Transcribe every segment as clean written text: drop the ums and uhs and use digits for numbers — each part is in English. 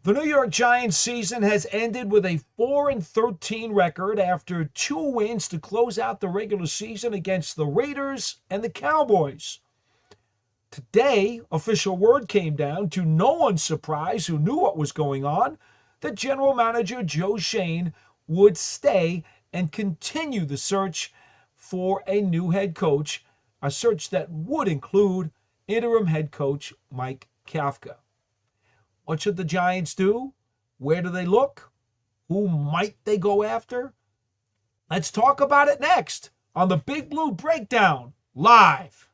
The New York Giants season has ended with a 4-13 record after 2 wins to close out the regular season against the Raiders and the Cowboys. Today, official word came down, to no one's surprise who knew what was going on, that general manager Joe Schoen would stay and continue the search for a new head coach, a search that would include interim head coach Mike Kafka. What should the Giants do? Where do they look? Who might they go after? Let's talk about it next on the Big Blue Breakdown live.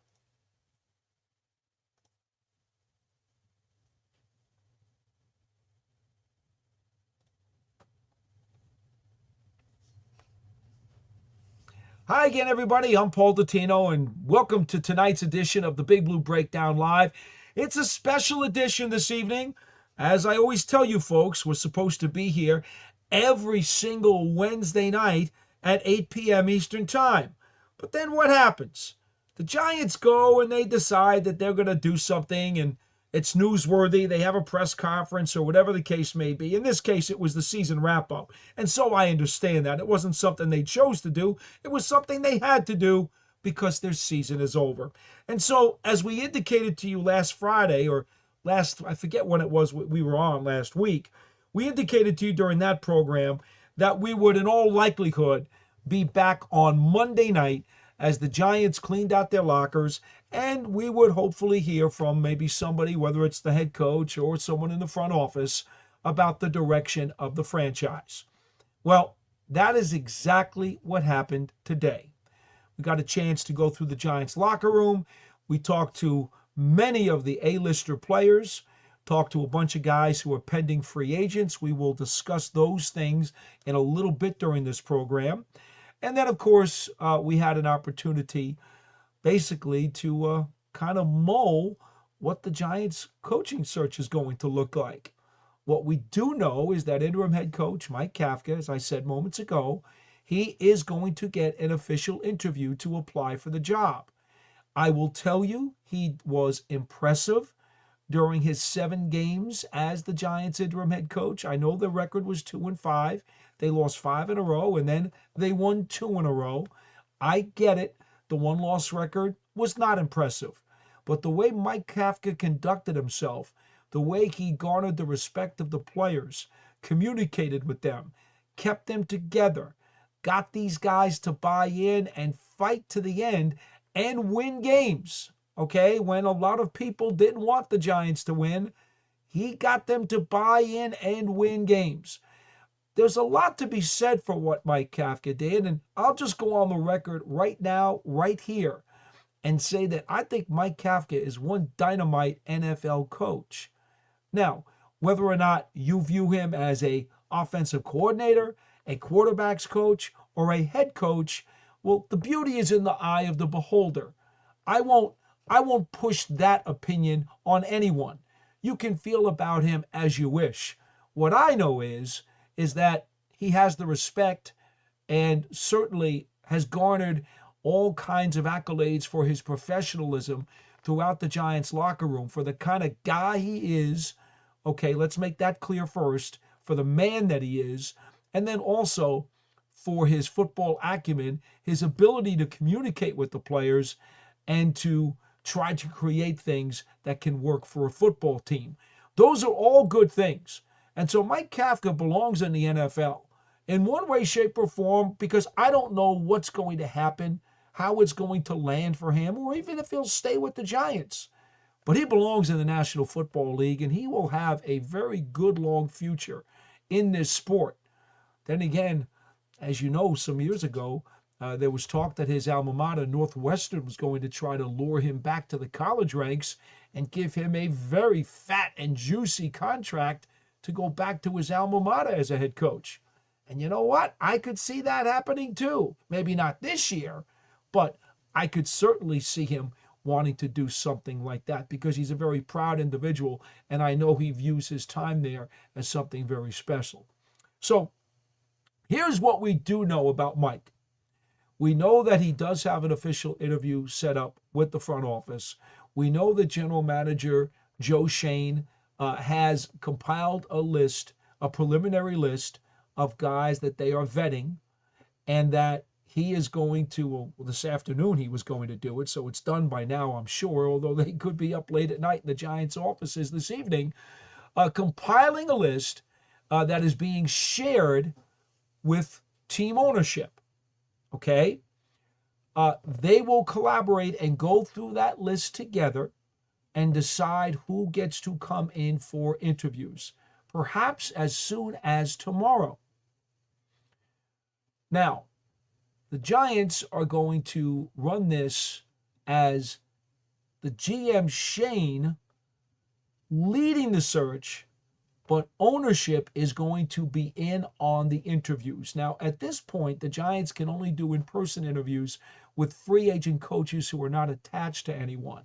Hi again, everybody. I'm Paul Dottino, and welcome to tonight's edition of the Big Blue Breakdown Live. It's a special edition this evening. As I always tell you folks, we're supposed to be here every single Wednesday night at 8 p.m. Eastern Time. But then what happens? The Giants go and they decide that they're going to do something, and it's newsworthy. They have a press conference or whatever the case may be. In this case, it was the season wrap-up. And so I understand that. It wasn't something they chose to do. It was something they had to do because their season is over. And so, as we indicated to you last Friday, or I forget when it was we were on last week, we indicated to you during that program that we would in all likelihood be back on Monday night as the Giants cleaned out their lockers, and we would hopefully hear from maybe somebody, whether it's the head coach or someone in the front office, about the direction of the franchise. Well, that is exactly what happened today. We got a chance to go through the Giants locker room. We talked to many of the A-lister players, talked to a bunch of guys who are pending free agents. We will discuss those things in a little bit during this program. And then, of course, we had an opportunity basically to kind of mull what the Giants coaching search is going to look like. What we do know is that interim head coach Mike Kafka, as I said moments ago, he is going to get an official interview to apply for the job. I will tell you, he was impressive during his 7 games as the Giants interim head coach. I know the record was 2-5. They lost 5 in a row, and then they won 2 in a row. I get it. The 1-loss record was not impressive. But the way Mike Kafka conducted himself, the way he garnered the respect of the players, communicated with them, kept them together, got these guys to buy in and fight to the end and win games, okay? When a lot of people didn't want the Giants to win, he got them to buy in and win games. There's a lot to be said for what Mike Kafka did, and I'll just go on the record right now, right here, and say that I think Mike Kafka is one dynamite NFL coach. Now, whether or not you view him as a offensive coordinator, a quarterback's coach, or a head coach, well, the beauty is in the eye of the beholder. I won't push that opinion on anyone. You can feel about him as you wish. What I know is that he has the respect and certainly has garnered all kinds of accolades for his professionalism throughout the Giants locker room, for the kind of guy he is. Okay, let's make that clear first, for the man that he is, and then also for his football acumen, his ability to communicate with the players and to try to create things that can work for a football team. Those are all good things. And so Mike Kafka belongs in the NFL in one way, shape, or form, because I don't know what's going to happen, how it's going to land for him, or even if he'll stay with the Giants. But he belongs in the National Football League, and he will have a very good long future in this sport. Then again, as you know, some years ago, there was talk that his alma mater, Northwestern, was going to try to lure him back to the college ranks and give him a very fat and juicy contract to go back to his alma mater as a head coach. And you know what? I could see that happening too. Maybe not this year, but I could certainly see him wanting to do something like that because he's a very proud individual, and I know he views his time there as something very special. So here's what we do know about Mike. We know that he does have an official interview set up with the front office. We know that general manager Joe Schoen has compiled a preliminary list of guys that they are vetting, and that he is going to, well, this afternoon he was going to do it, so it's done by now, I'm sure, although they could be up late at night in the Giants' offices this evening, compiling a list that is being shared with team ownership. Okay? They will collaborate and go through that list together and decide who gets to come in for interviews, perhaps as soon as tomorrow. Now, the Giants are going to run this as the GM Schoen leading the search, but ownership is going to be in on the interviews. Now, at this point, the Giants can only do in-person interviews with free agent coaches who are not attached to anyone.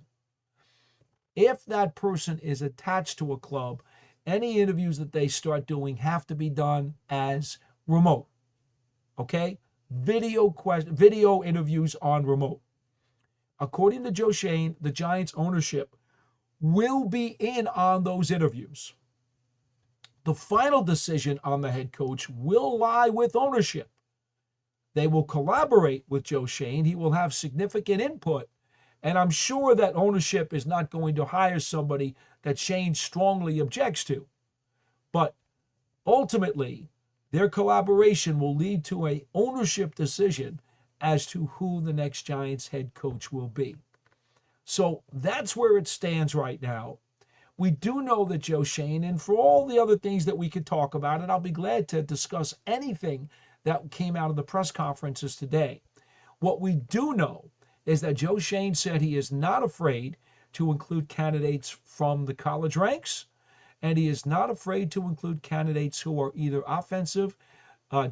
If that person is attached to a club, any interviews that they start doing have to be done as remote. Okay? Video interviews on remote. According to Joe Schoen, the Giants ownership will be in on those interviews. The final decision on the head coach will lie with ownership. They will collaborate with Joe Schoen. He will have significant input. And I'm sure that ownership is not going to hire somebody that Schoen strongly objects to. But ultimately, their collaboration will lead to an ownership decision as to who the next Giants head coach will be. So that's where it stands right now. We do know that Joe Schoen, and for all the other things that we could talk about, and I'll be glad to discuss anything that came out of the press conferences today. What we do know is that Joe Schoen said he is not afraid to include candidates from the college ranks, and he is not afraid to include candidates who are either offensive,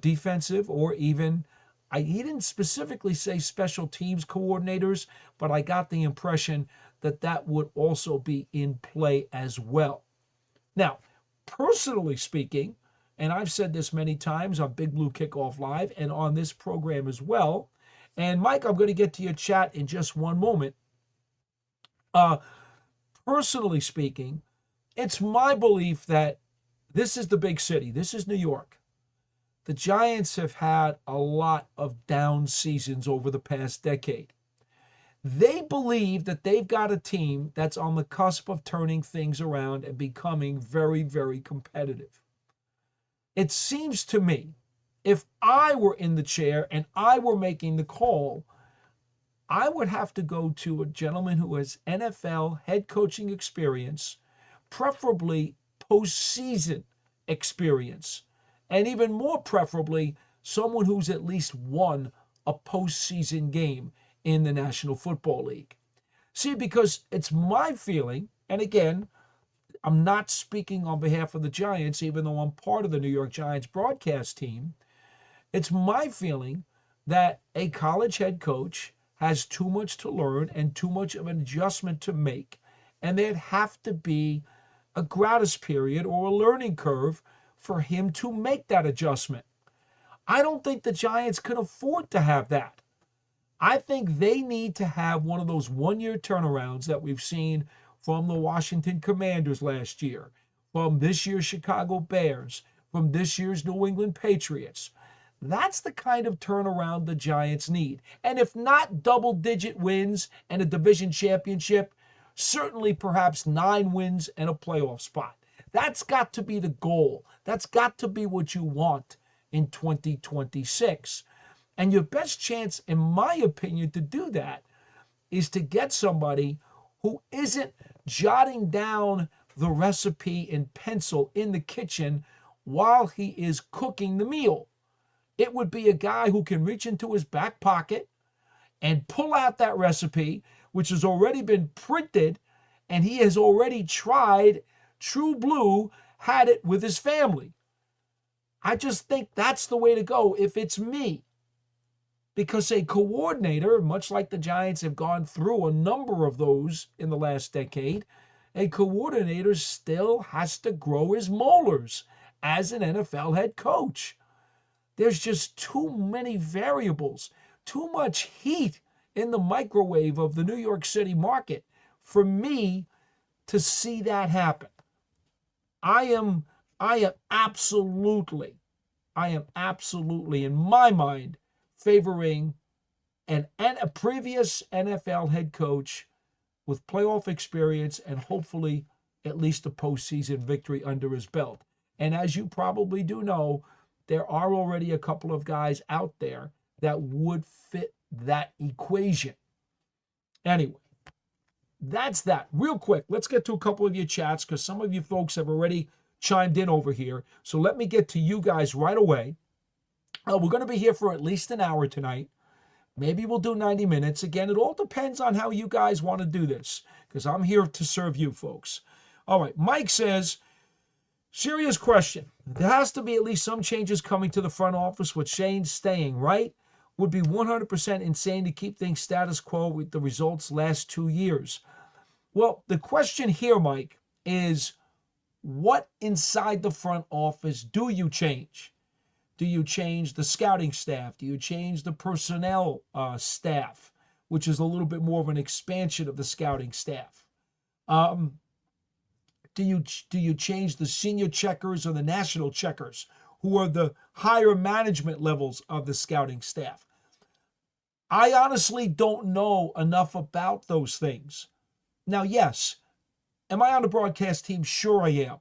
defensive, or even, he didn't specifically say special teams coordinators, but I got the impression that that would also be in play as well. Now, personally speaking, and I've said this many times on Big Blue Kickoff Live and on this program as well, and Mike, I'm going to get to your chat in just one moment. Personally speaking, it's my belief that this is the big city. This is New York. The Giants have had a lot of down seasons over the past decade. They believe that they've got a team that's on the cusp of turning things around and becoming very, very competitive. It seems to me, if I were in the chair and I were making the call, I would have to go to a gentleman who has NFL head coaching experience, preferably postseason experience, and even more preferably, someone who's at least won a postseason game in the National Football League. See, because it's my feeling, and again, I'm not speaking on behalf of the Giants, even though I'm part of the New York Giants broadcast team. It's my feeling that a college head coach has too much to learn and too much of an adjustment to make, and there'd have to be a gratis period or a learning curve for him to make that adjustment. I don't think the Giants can afford to have that. I think they need to have one of those one-year turnarounds that we've seen from the Washington Commanders last year, from this year's Chicago Bears, from this year's New England Patriots. That's the kind of turnaround the Giants need. And if not double-digit wins and a division championship, certainly perhaps 9 wins and a playoff spot. That's got to be the goal. That's got to be what you want in 2026. And your best chance, in my opinion, to do that is to get somebody who isn't jotting down the recipe in pencil in the kitchen while he is cooking the meal. It would be a guy who can reach into his back pocket and pull out that recipe, which has already been printed, and he has already tried, true blue, had it with his family. I just think that's the way to go if it's me. Because a coordinator, much like the Giants have gone through a number of those in the last decade, a coordinator still has to grow his molars as an NFL head coach. There's just too many variables, too much heat in the microwave of the New York City market for me to see that happen. I am absolutely in my mind favoring a previous NFL head coach with playoff experience and hopefully at least a postseason victory under his belt. And as you probably do know, there are already a couple of guys out there that would fit that equation. Anyway, that's that. Real quick, let's get to a couple of your chats because some of you folks have already chimed in over here. So let me get to you guys right away. We're going to be here for at least an hour tonight. Maybe we'll do 90 minutes. Again, it all depends on how you guys want to do this because I'm here to serve you folks. All right, Mike says, serious question. There has to be at least some changes coming to the front office with Shane staying, right? Would be 100% insane to keep things status quo with the results last 2 years. Well, the question here, Mike, is what inside the front office do you change? Do you change the scouting staff? Do you change the personnel staff, which is a little bit more of an expansion of the scouting staff? Do you change the senior checkers or the national checkers, who are the higher management levels of the scouting staff? I honestly don't know enough about those things. Now, yes, am I on the broadcast team? Sure I am.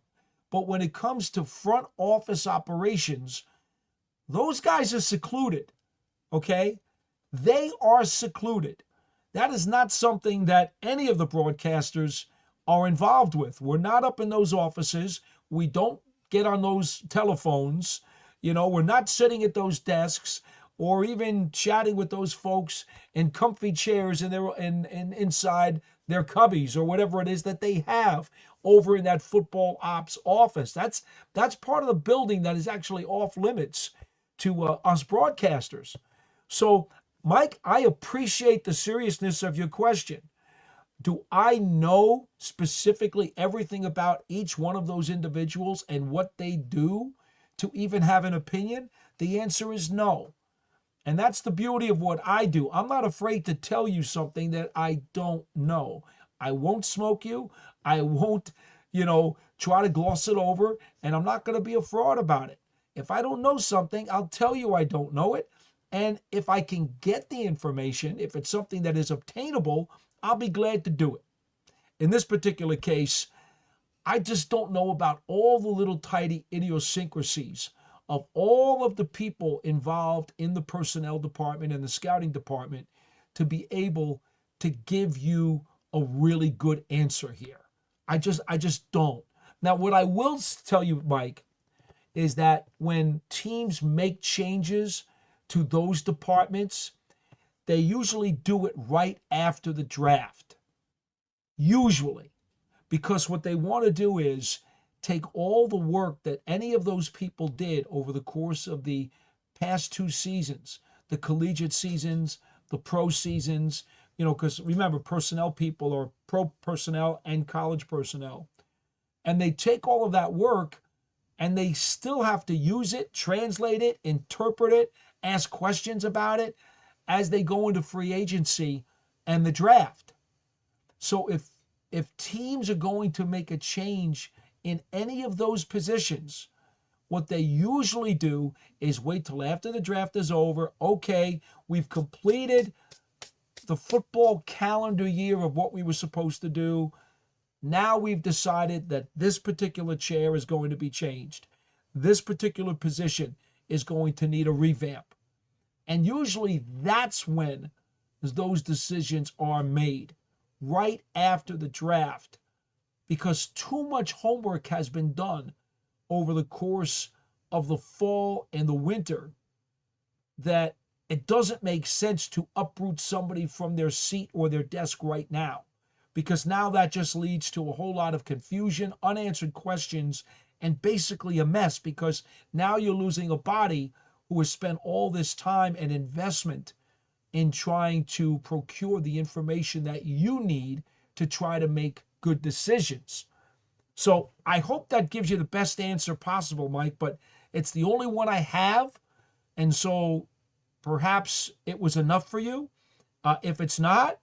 But when it comes to front office operations, those guys are secluded, okay? They are secluded. That is not something that any of the broadcasters are involved with. We're not up in those offices. We don't get on those telephones. We're not sitting at those desks or even chatting with those folks in comfy chairs inside their cubbies or whatever it is that they have over in that football ops office. That's part of the building that is actually off limits to us broadcasters. So, Mike, I appreciate the seriousness of your question. Do I know specifically everything about each one of those individuals and what they do to even have an opinion? The answer is no. And that's the beauty of what I do. I'm not afraid to tell you something that I don't know. I won't smoke you. I won't, try to gloss it over. And I'm not going to be a fraud about it. If I don't know something, I'll tell you I don't know it. And if I can get the information, if it's something that is obtainable, I'll be glad to do it. In this particular case, I just don't know about all the little tidy idiosyncrasies of all of the people involved in the personnel department and the scouting department to be able to give you a really good answer here. I just don't. Now, what I will tell you, Mike, is that when teams make changes to those departments, they usually do it right after the draft. Usually. Because what they want to do is take all the work that any of those people did over the course of the past 2 seasons, the collegiate seasons, the pro seasons, because remember, personnel people are pro personnel and college personnel. And they take all of that work and they still have to use it, translate it, interpret it, ask questions about it as they go into free agency and the draft. So if teams are going to make a change in any of those positions, what they usually do is wait till after the draft is over. Okay, we've completed the football calendar year of what we were supposed to do. Now we've decided that this particular chair is going to be changed. This particular position is going to need a revamp. And usually that's when those decisions are made, right after the draft, because too much homework has been done over the course of the fall and the winter that it doesn't make sense to uproot somebody from their seat or their desk right now, because now that just leads to a whole lot of confusion, unanswered questions, and basically a mess, because now you're losing a body who has spent all this time and investment in trying to procure the information that you need to try to make good decisions. So I hope that gives you the best answer possible, Mike, but it's the only one I have. And so perhaps it was enough for you. If it's not,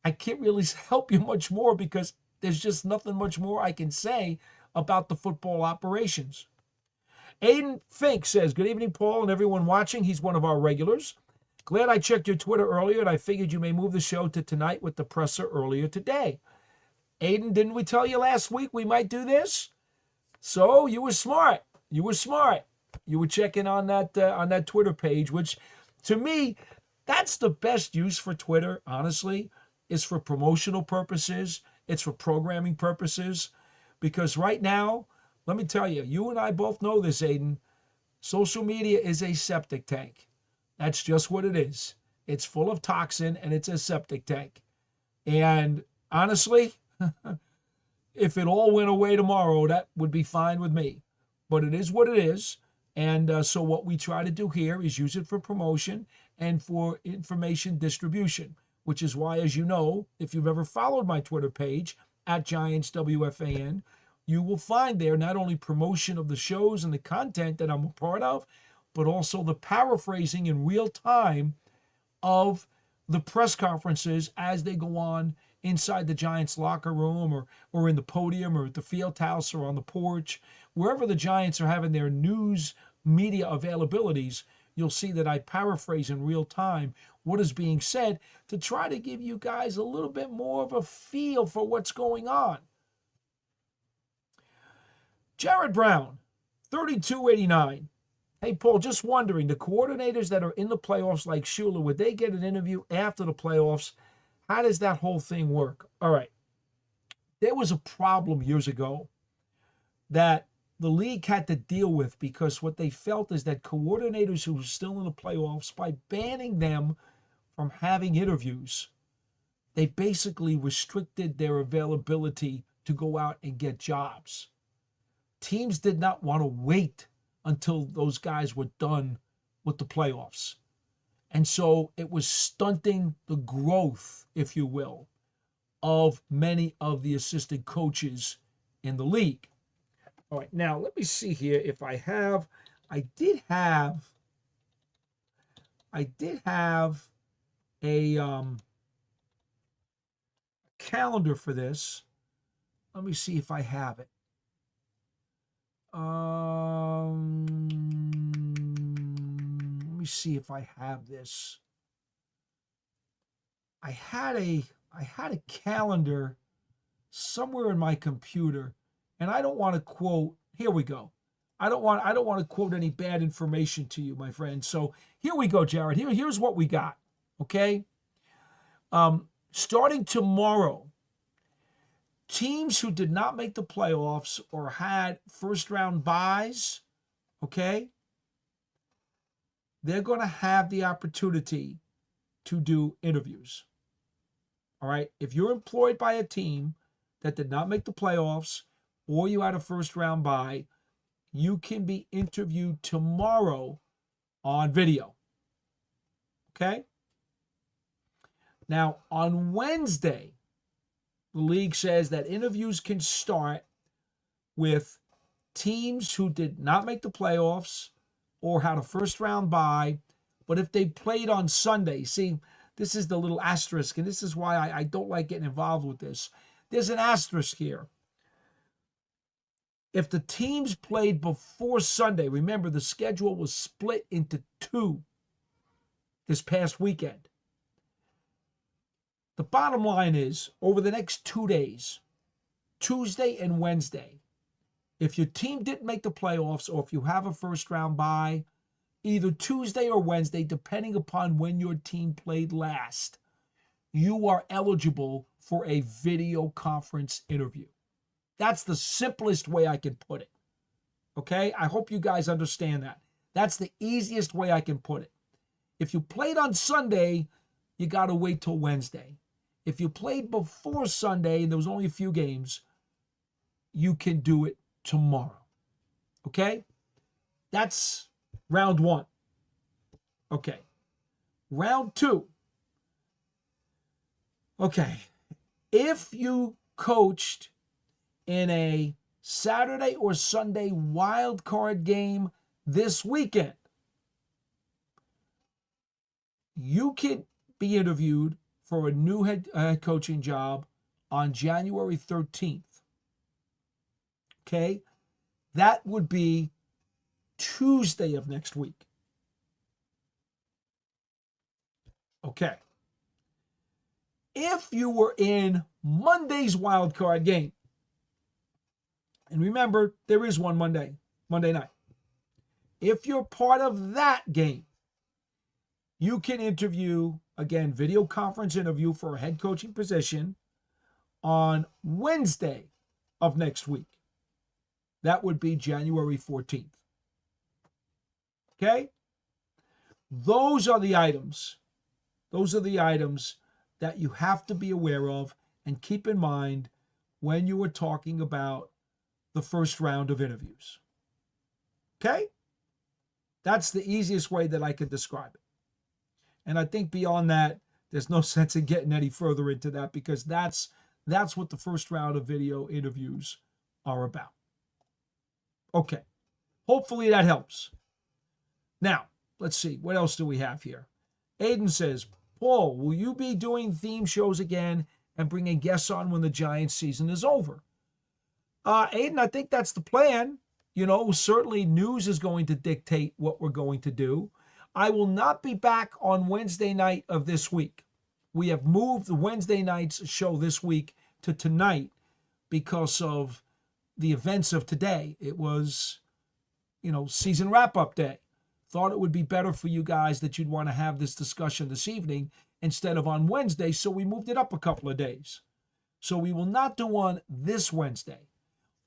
I can't really help you much more because there's just nothing much more I can say about the football operations. Aiden Fink says, good evening, Paul, and everyone watching. He's one of our regulars. Glad I checked your Twitter earlier, and I figured you may move the show to tonight with the presser earlier today. Aiden, didn't we tell you last week we might do this? So you were smart. You were smart. You were checking on that Twitter page, which to me, that's the best use for Twitter, honestly, is for promotional purposes. It's for programming purposes. Because right now, let me tell you, you and I both know this, Aiden. Social media is a septic tank. That's just what it is. It's full of toxin and it's a septic tank. And honestly, if it all went away tomorrow, that would be fine with me. But it is what it is. And so what we try to do here is use it for promotion and for information distribution, which is why, as you know, if you've ever followed my Twitter page, at GiantsWFAN, you will find there not only promotion of the shows and the content that I'm a part of, but also the paraphrasing in real time of the press conferences as they go on inside the Giants locker room or in the podium or at the field house or on the porch. Wherever the Giants are having their news media availabilities, you'll see that I paraphrase in real time what is being said to try to give you guys a little bit more of a feel for what's going on. Jared Brown, 3289. Hey, Paul, just wondering, the coordinators that are in the playoffs like Shula, would they get an interview after the playoffs? How does that whole thing work? All right. There was a problem years ago that the league had to deal with because what they felt is that coordinators who were still in the playoffs, by banning them from having interviews, they basically restricted their availability to go out and get jobs. Teams did not want to wait until those guys were done with the playoffs. And so it was stunting the growth, if you will, of many of the assistant coaches in the league. All right, now let me see here if I did have a calendar for this. Let me see if I have it. Let me see if I have this. I had a calendar somewhere in my computer, and I don't want to quote. Here we go. I don't want to quote any bad information to you, my friend. So here we go, Jared. Here's what we got. Okay. Starting tomorrow, teams who did not make the playoffs or had first-round byes, okay, they're going to have the opportunity to do interviews. All right? If you're employed by a team that did not make the playoffs or you had a first-round bye, you can be interviewed tomorrow on video. Okay? Now, on Wednesday, the league says that interviews can start with teams who did not make the playoffs or had a first-round bye, but if they played on Sunday. See, this is the little asterisk, and this is why I don't like getting involved with this. There's an asterisk here. If the teams played before Sunday, remember the schedule was split into two this past weekend. The bottom line is, over the next 2 days, Tuesday and Wednesday, if your team didn't make the playoffs or if you have a first-round bye, either Tuesday or Wednesday, depending upon when your team played last, you are eligible for a video conference interview. That's the simplest way I can put it. Okay? I hope you guys understand that. That's the easiest way I can put it. If you played on Sunday, you got to wait till Wednesday. If you played before Sunday and there was only a few games, you can do it tomorrow. Okay? That's round one. Okay. Round two. Okay. If you coached in a Saturday or Sunday wild card game this weekend, you can be interviewed for a new head coaching job on January 13th. Okay? That would be Tuesday of next week. Okay. If you were in Monday's wild card game, and remember, there is one Monday night. If you're part of that game, you can interview, again, video conference interview for a head coaching position on Wednesday of next week. That would be January 14th. Okay? Those are the items. Those are the items that you have to be aware of and keep in mind when you are talking about the first round of interviews. Okay? That's the easiest way that I could describe it. And I think beyond that, there's no sense in getting any further into that because that's what the first round of video interviews are about. Okay. Hopefully that helps. Now, let's see. What else do we have here? Aiden says, Paul, will you be doing theme shows again and bringing guests on when the Giants season is over? Aiden, I think that's the plan. You know, certainly news is going to dictate what we're going to do. I will not be back on Wednesday night of this week. We have moved the Wednesday night's show this week to tonight because of the events of today. It was, season wrap-up day. Thought it would be better for you guys that you'd want to have this discussion this evening instead of on Wednesday, so we moved it up a couple of days. So we will not do one this Wednesday.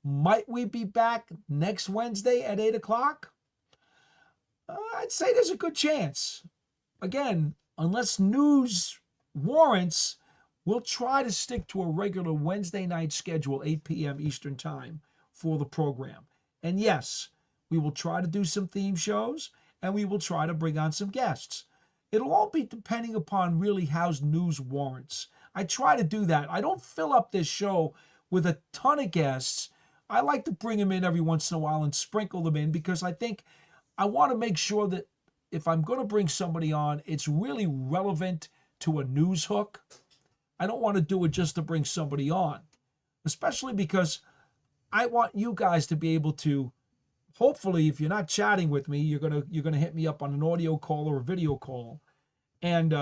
Might we be back next Wednesday at 8 o'clock? I'd say there's a good chance. Again, unless news warrants, we'll try to stick to a regular Wednesday night schedule, 8 p.m. Eastern Time for the program. And yes, we will try to do some theme shows, and we will try to bring on some guests. It'll all be depending upon really how news warrants. I try to do that. I don't fill up this show with a ton of guests. I like to bring them in every once in a while and sprinkle them in because I think I want to make sure that if I'm going to bring somebody on, it's really relevant to a news hook. I don't want to do it just to bring somebody on, especially because I want you guys to be able to, hopefully, if you're not chatting with me, you're gonna hit me up on an audio call or a video call, and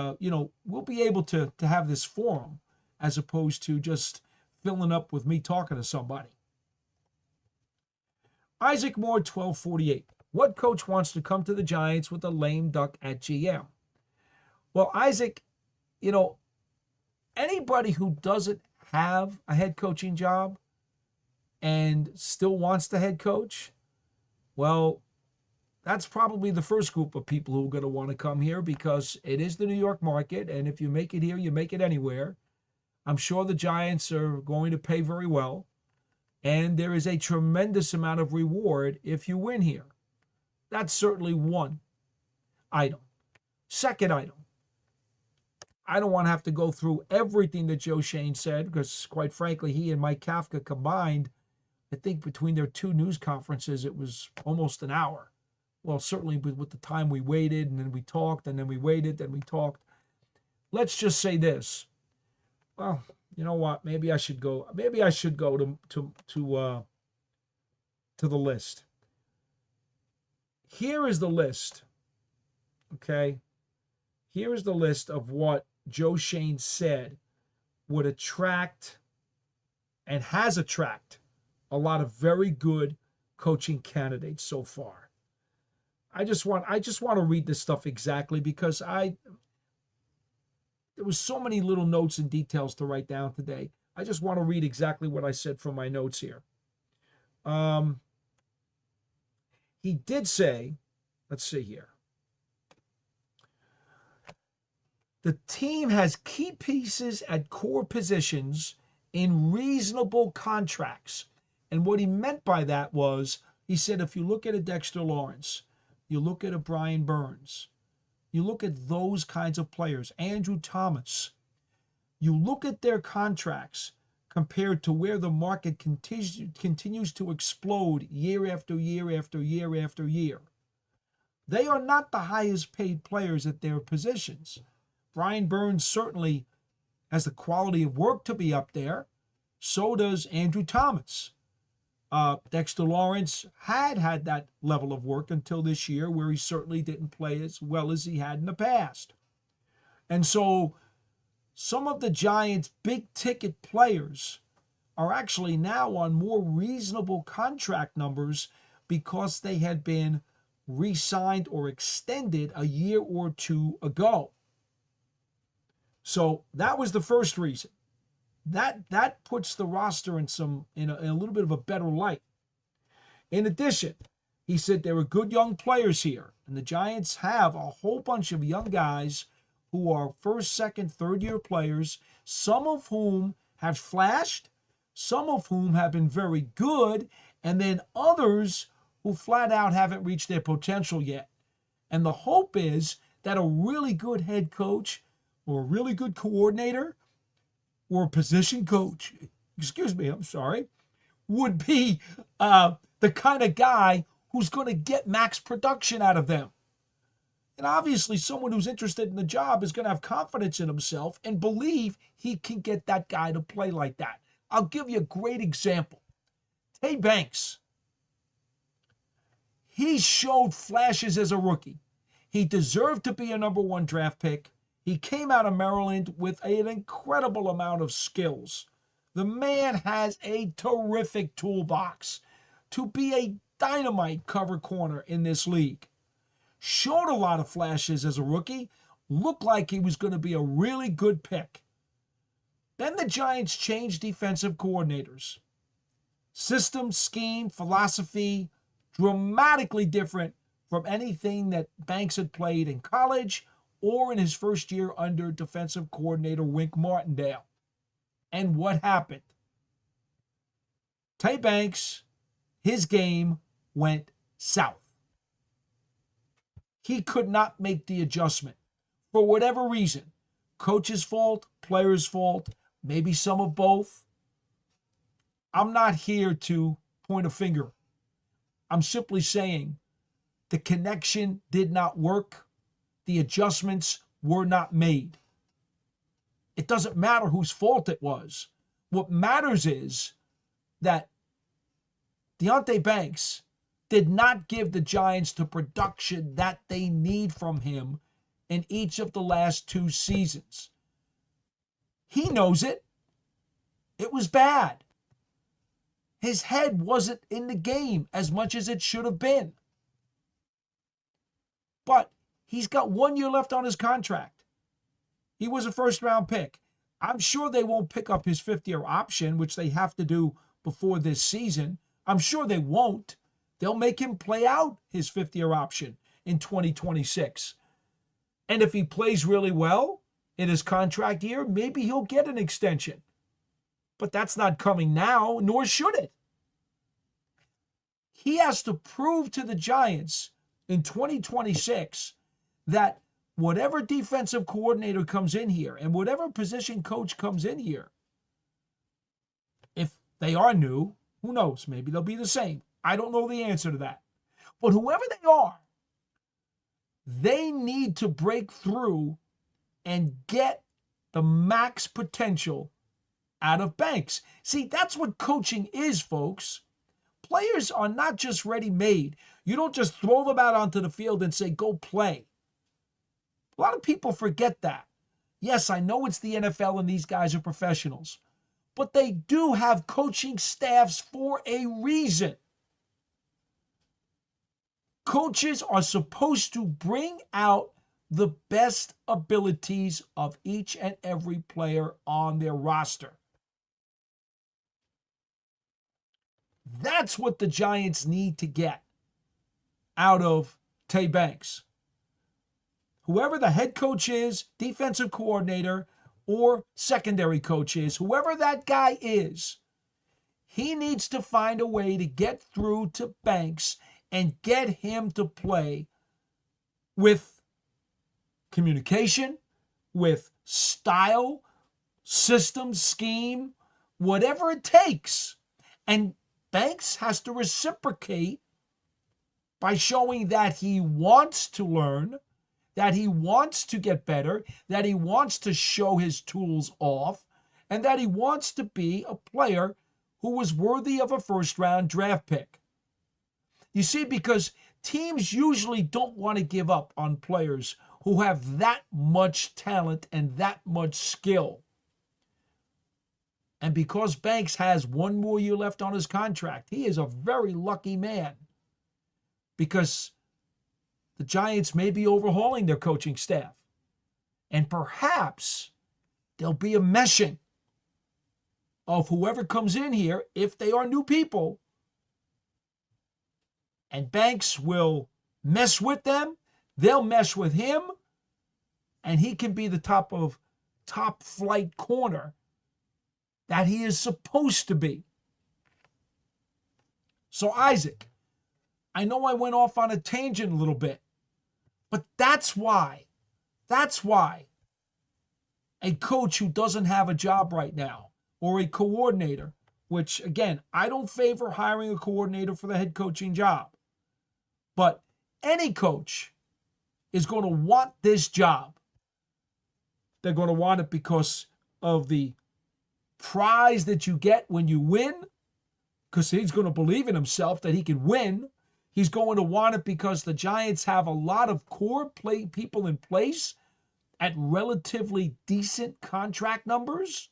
we'll be able to have this forum as opposed to just filling up with me talking to somebody. Isaac Moore, 1248. What coach wants to come to the Giants with a lame duck at GM? Well, Isaac, anybody who doesn't have a head coaching job and still wants to head coach, well, that's probably the first group of people who are going to want to come here because it is the New York market, and if you make it here, you make it anywhere. I'm sure the Giants are going to pay very well, and there is a tremendous amount of reward if you win here. That's certainly one item. Second item, I don't want to have to go through everything that Joe Schoen said because, quite frankly, he and Mike Kafka combined, I think between their two news conferences, it was almost an hour. Well, certainly with the time we waited, and then we talked, and then we waited, then we talked. Let's just say this. Well, you know what? Maybe I should go. Maybe I should go to the list. Here is the list. Okay. Here is the list of what Joe Schoen said would attract and has attracted a lot of very good coaching candidates so far. I just want to read this stuff exactly because there was so many little notes and details to write down today. I just want to read exactly what I said from my notes here. He did say, let's see here. The team has key pieces at core positions in reasonable contracts. And what he meant by that was, he said, if you look at a Dexter Lawrence, you look at a Brian Burns, you look at those kinds of players, Andrew Thomas, you look at their contracts compared to where the market continues to explode year after year after year after year. They are not the highest paid players at their positions. Brian Burns certainly has the quality of work to be up there. So does Andrew Thomas. Dexter Lawrence had that level of work until this year, where he certainly didn't play as well as he had in the past. And so some of the Giants' big ticket players are actually now on more reasonable contract numbers because they had been re-signed or extended a year or two ago. So that was the first reason. That puts the roster in a little bit of a better light. In addition, he said there were good young players here, and the Giants have a whole bunch of young guys who are first, second, third year players, some of whom have flashed, some of whom have been very good, and then others who flat out haven't reached their potential yet. And the hope is that a really good head coach or a really good coordinator or a position coach, would be the kind of guy who's going to get max production out of them. And obviously, someone who's interested in the job is going to have confidence in himself and believe he can get that guy to play like that. I'll give you a great example. Tay Banks. He showed flashes as a rookie. He deserved to be a number one draft pick. He came out of Maryland with an incredible amount of skills. The man has a terrific toolbox to be a dynamite cover corner in this league. Showed a lot of flashes as a rookie. Looked like he was going to be a really good pick. Then the Giants changed defensive coordinators. System, scheme, philosophy, dramatically different from anything that Banks had played in college or in his first year under defensive coordinator Wink Martindale. And what happened? Tay Banks, his game went south. He could not make the adjustment for whatever reason. Coach's fault, player's fault, maybe some of both. I'm not here to point a finger. I'm simply saying the connection did not work. The adjustments were not made. It doesn't matter whose fault it was. What matters is that Deonte Banks did not give the Giants the production that they need from him in each of the last two seasons. He knows it. It was bad. His head wasn't in the game as much as it should have been. But he's got 1 year left on his contract. He was a first-round pick. I'm sure they won't pick up his fifth-year option, which they have to do before this season. I'm sure they won't. They'll make him play out his fifth-year option in 2026. And if he plays really well in his contract year, maybe he'll get an extension. But that's not coming now, nor should it. He has to prove to the Giants in 2026 that whatever defensive coordinator comes in here and whatever position coach comes in here, if they are new, who knows? Maybe they'll be the same. I don't know the answer to that. But whoever they are, they need to break through and get the max potential out of Banks. See, that's what coaching is, folks. Players are not just ready-made. You don't just throw them out onto the field and say, go play. A lot of people forget that. Yes, I know it's the NFL and these guys are professionals, but they do have coaching staffs for a reason. Coaches are supposed to bring out the best abilities of each and every player on their roster. That's what the Giants need to get out of Tay Banks. Whoever the head coach is, defensive coordinator, or secondary coach is, whoever that guy is, he needs to find a way to get through to Banks and get him to play with communication, with style, system, scheme, whatever it takes. And Banks has to reciprocate by showing that he wants to learn, that he wants to get better, that he wants to show his tools off, and that he wants to be a player who was worthy of a first-round draft pick. You see, because teams usually don't want to give up on players who have that much talent and that much skill. And because Banks has one more year left on his contract, he is a very lucky man, because the Giants may be overhauling their coaching staff. And perhaps there'll be a meshing of whoever comes in here, if they are new people. And Banks will mess with them. They'll mess with him. And he can be the top flight corner that he is supposed to be. So Isaac, I know I went off on a tangent a little bit, but that's why a coach who doesn't have a job right now, or a coordinator, which again, I don't favor hiring a coordinator for the head coaching job, but any coach is going to want this job. They're going to want it because of the prize that you get when you win, because he's going to believe in himself that he can win. He's going to want it because the Giants have a lot of core people in place at relatively decent contract numbers.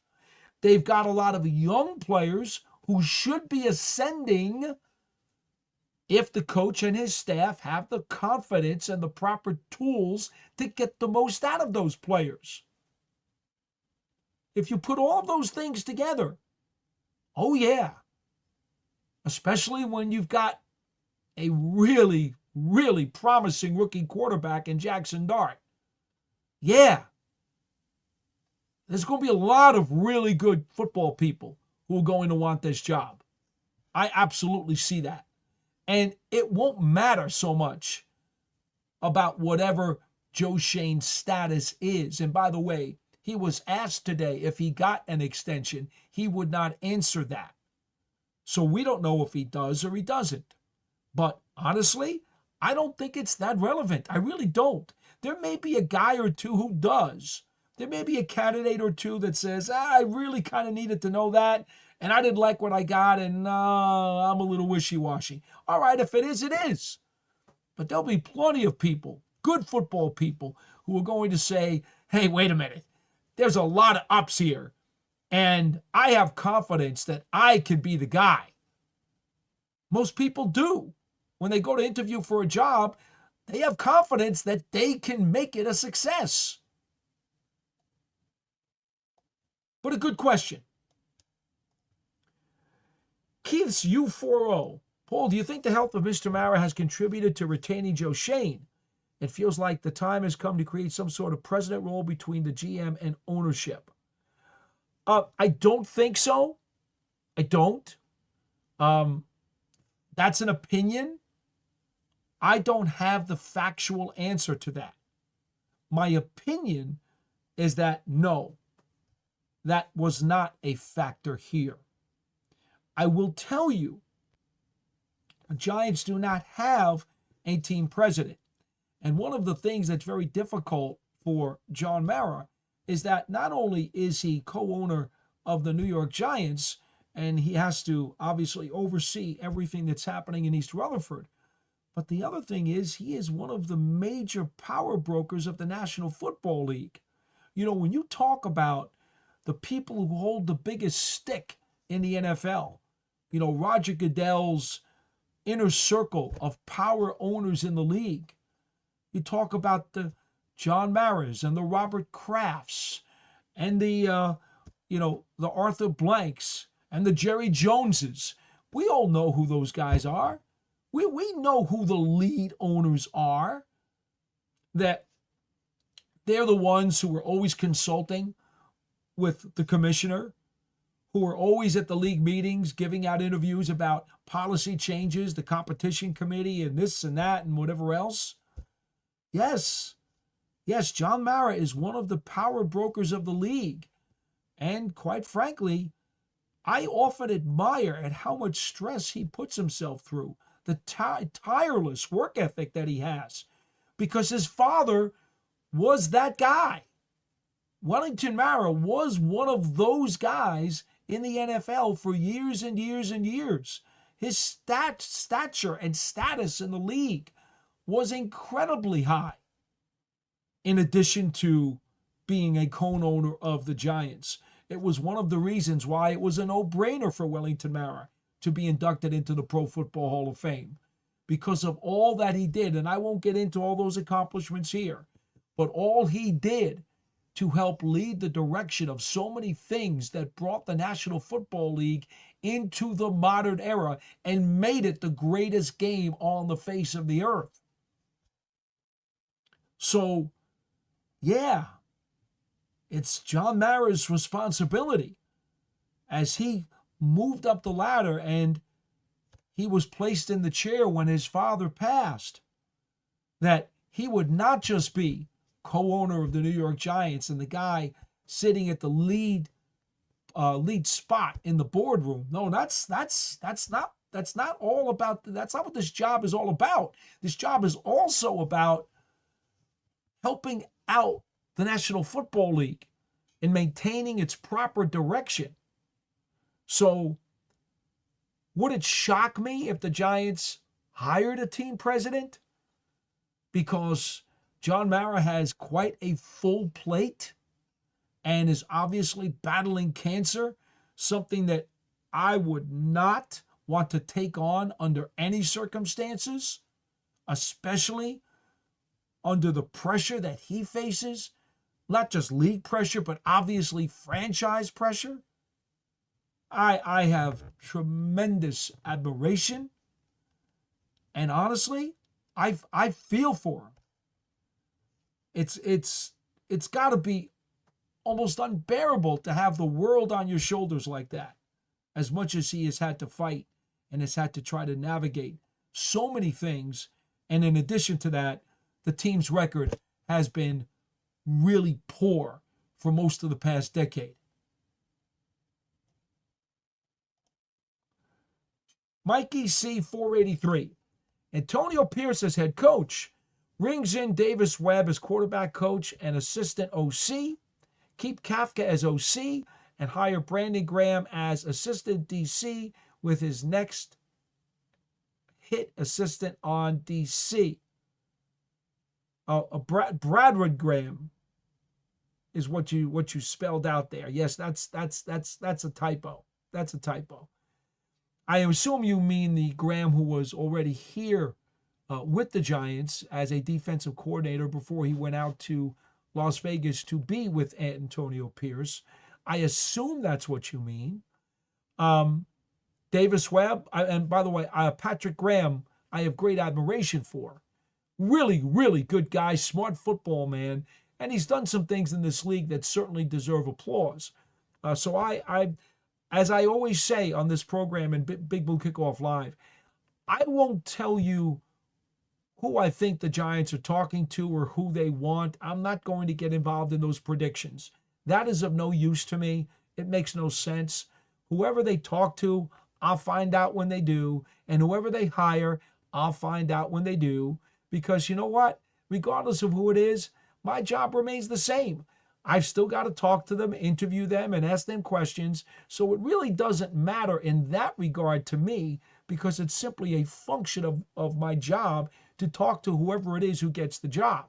They've got a lot of young players who should be ascending if the coach and his staff have the confidence and the proper tools to get the most out of those players. If you put all those things together, oh yeah, especially when you've got a really, really promising rookie quarterback in Jackson Dart. Yeah, there's going to be a lot of really good football people who are going to want this job. I absolutely see that. And it won't matter so much about whatever Joe Schoen's status is. And by the way, he was asked today if he got an extension. He would not answer that. So we don't know if he does or he doesn't. But honestly, I don't think it's that relevant. I really don't. There may be a guy or two who does. There may be a candidate or two that says, I really kind of needed to know that, and I didn't like what I got, and I'm a little wishy-washy. All right, if it is, it is. But there'll be plenty of people, good football people, who are going to say, hey, wait a minute. There's a lot of ups here, and I have confidence that I can be the guy. Most people do. When they go to interview for a job, they have confidence that they can make it a success. But a good question. Keith's U40. Paul, do you think the health of Mr. Mara has contributed to retaining Joe Schoen? It feels like the time has come to create some sort of president role between the GM and ownership. I don't think so. I don't. That's an opinion. I don't have the factual answer to that. My opinion is that no, that was not a factor here. I will tell you, the Giants do not have a team president. And one of the things that's very difficult for John Mara is that not only is he co-owner of the New York Giants, and he has to obviously oversee everything that's happening in East Rutherford, but the other thing is he is one of the major power brokers of the National Football League. You know, when you talk about the people who hold the biggest stick in the NFL, you know, Roger Goodell's inner circle of power owners in the league. You talk about the John Maras and the Robert Krafts and the Arthur Blanks and the Jerry Joneses. We all know who those guys are. We know who the lead owners are, that they're the ones who are always consulting with the commissioner, who are always at the league meetings giving out interviews about policy changes, the competition committee, and this and that and whatever else. Yes, John Mara is one of the power brokers of the league. And quite frankly, I often admire at how much stress he puts himself through, the tireless work ethic that he has, because his father was that guy. Wellington Mara was one of those guys in the NFL for years and years and years. His stature and status in the league was incredibly high, in addition to being a co-owner of the Giants. It was one of the reasons why it was a no-brainer for Wellington Mara to be inducted into the Pro Football Hall of Fame, because of all that he did. And I won't get into all those accomplishments here, but all he did to help lead the direction of so many things that brought the National Football League into the modern era and made it the greatest game on the face of the earth. So, yeah, it's John Mara's responsibility as he moved up the ladder and he was placed in the chair when his father passed, that he would not just be co-owner of the New York Giants and the guy sitting at the lead spot in the boardroom. No, that's not all about. That's not what this job is all about. This job is also about helping out the National Football League in maintaining its proper direction. So, would it shock me if the Giants hired a team president? Because John Mara has quite a full plate and is obviously battling cancer, something that I would not want to take on under any circumstances, especially under the pressure that he faces, not just league pressure, but obviously franchise pressure. I have tremendous admiration, and honestly, I feel for him. It's got to be almost unbearable to have the world on your shoulders like that, as much as he has had to fight and has had to try to navigate so many things. And in addition to that, the team's record has been really poor for most of the past decade. Mikey C. 483. Antonio Pierce as head coach. Brings in Davis Webb as quarterback coach and assistant OC. Keep Kafka as OC and hire Brandon Graham as assistant DC with his next hit assistant on DC. Bradwood Graham is what you spelled out there. Yes, that's a typo. That's a typo. I assume you mean the Graham who was already here with the Giants as a defensive coordinator before he went out to Las Vegas to be with Antonio Pierce. I assume that's what you mean. Davis Webb, and by the way, Patrick Graham, I have great admiration for. Really, really good guy, smart football man, and he's done some things in this league that certainly deserve applause. So I, as I always say on this program in Big Blue Kickoff Live, I won't tell you who I think the Giants are talking to or who they want. I'm not going to get involved in those predictions. That is of no use to me. It makes no sense. Whoever they talk to, I'll find out when they do. And whoever they hire, I'll find out when they do. Because you know what? Regardless of who it is, my job remains the same. I've still got to talk to them, interview them, and ask them questions. So it really doesn't matter in that regard to me, because it's simply a function of my job to talk to whoever it is who gets the job.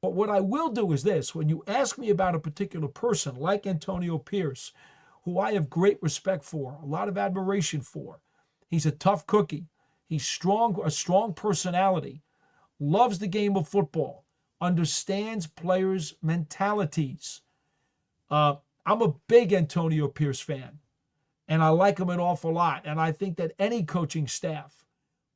But what I will do is this: when you ask me about a particular person like Antonio Pierce, who I have great respect for, a lot of admiration for, he's a tough cookie. He's strong, a strong personality, loves the game of football, understands players' mentalities. I'm a big Antonio Pierce fan, and I like him an awful lot. And I think that any coaching staff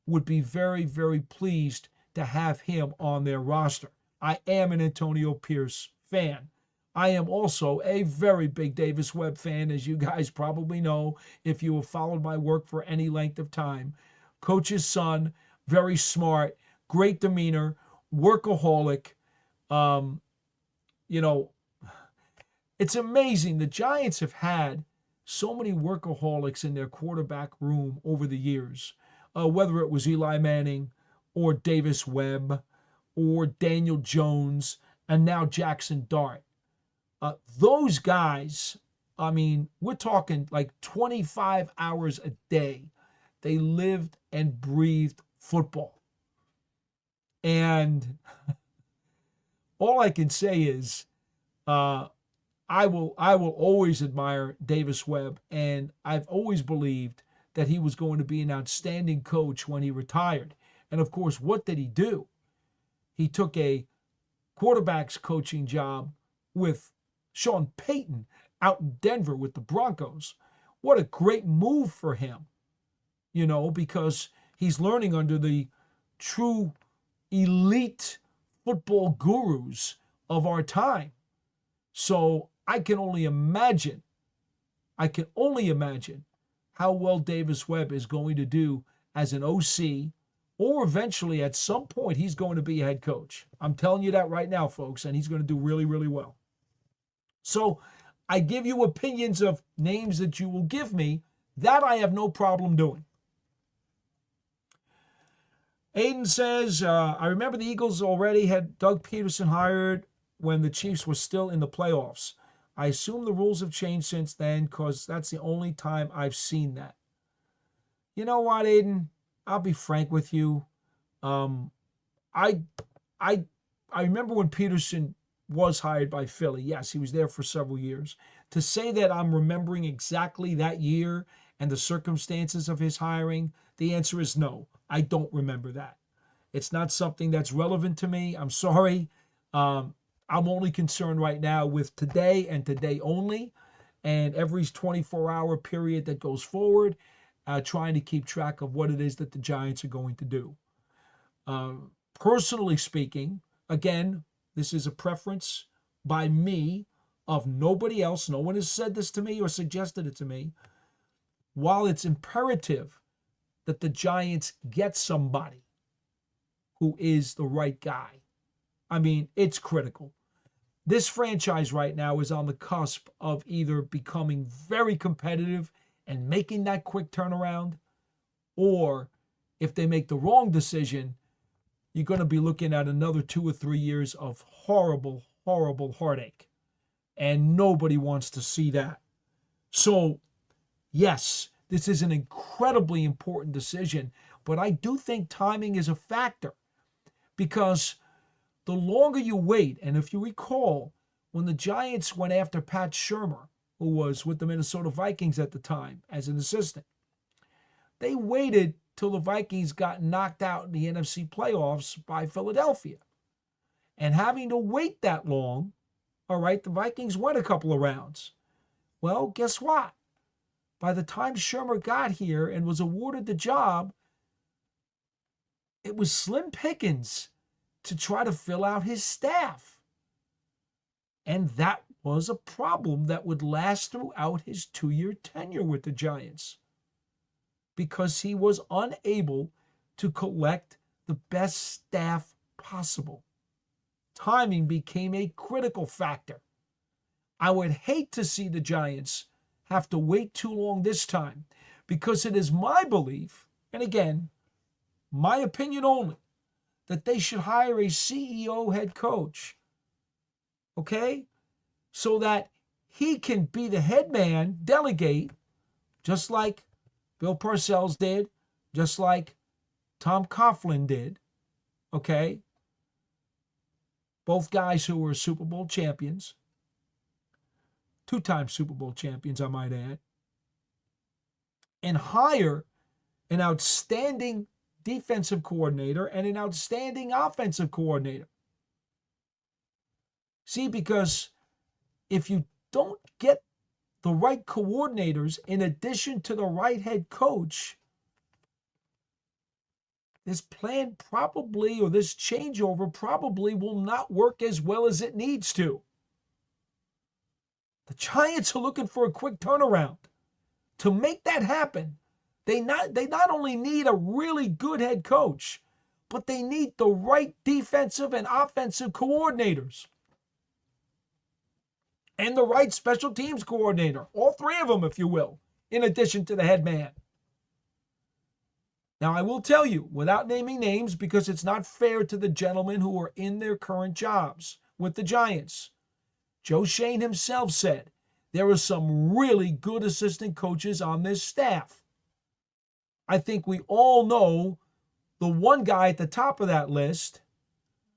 would be very, very pleased to have him on their roster. I am an Antonio Pierce fan. I am also a very big Davis Webb fan, as you guys probably know if you have followed my work for any length of time. Coach's son, very smart, great demeanor, workaholic. It's amazing. The Giants have had so many workaholics in their quarterback room over the years, whether it was Eli Manning or Davis Webb or Daniel Jones and now Jackson Dart. Those guys I mean, we're talking like 25 hours a day. They lived and breathed football. And all I can say is, uh, I will always admire Davis Webb, and I've always believed that he was going to be an outstanding coach when he retired. And of course, what did he do? He took a quarterback's coaching job with Sean Payton out in Denver with the Broncos. What a great move for him, because he's learning under the true elite football gurus of our time. So I can only imagine how well Davis Webb is going to do as an OC, or eventually at some point he's going to be a head coach. I'm telling you that right now, folks, and he's going to do really, really well. So I give you opinions of names that you will give me. That I have no problem doing. Aiden says, I remember the Eagles already had Doug Peterson hired when the Chiefs were still in the playoffs. I assume the rules have changed since then because that's the only time I've seen that. You know what, Aiden? I'll be frank with you. I I I remember when Peterson was hired by Philly. Yes, he was there for several years. To say that I'm remembering exactly that year and the circumstances of his hiring, the answer is no. I don't remember that. It's not something that's relevant to me. I'm sorry. I'm only concerned right now with today and today only, and every 24-hour period that goes forward, trying to keep track of what it is that the Giants are going to do. Personally speaking, again, this is a preference by me of nobody else. No one has said this to me or suggested it to me. While it's imperative that the Giants get somebody who is the right guy, I mean, it's critical. This franchise right now is on the cusp of either becoming very competitive and making that quick turnaround, or if they make the wrong decision, you're going to be looking at another 2 or 3 years of horrible, horrible heartache. And nobody wants to see that. So, yes, this is an incredibly important decision, but I do think timing is a factor, because the longer you wait, and if you recall, when the Giants went after Pat Shurmur, who was with the Minnesota Vikings at the time as an assistant, they waited till the Vikings got knocked out in the NFC playoffs by Philadelphia. And having to wait that long, all right, the Vikings went a couple of rounds. Well, guess what? By the time Shurmur got here and was awarded the job, it was slim pickings to try to fill out his staff. And that was a problem that would last throughout his 2-year tenure with the Giants, because he was unable to collect the best staff possible. Timing became a critical factor. I would hate to see the Giants have to wait too long this time, because it is my belief, and again, my opinion only, that they should hire a CEO head coach, okay? So that he can be the head man, delegate, just like Bill Parcells did, just like Tom Coughlin did, okay? Both guys who were Super Bowl champions, 2-time Super Bowl champions, I might add, and hire an outstanding defensive coordinator and an outstanding offensive coordinator. See, because if you don't get the right coordinators in addition to the right head coach, this plan probably, or this changeover probably, will not work as well as it needs to. The Giants are looking for a quick turnaround. To make that happen, they not only need a really good head coach, but they need the right defensive and offensive coordinators, and the right special teams coordinator, all three of them, if you will, in addition to the head man. Now, I will tell you, without naming names, because it's not fair to the gentlemen who are in their current jobs with the Giants, Joe Schoen himself said there are some really good assistant coaches on this staff. I think we all know the one guy at the top of that list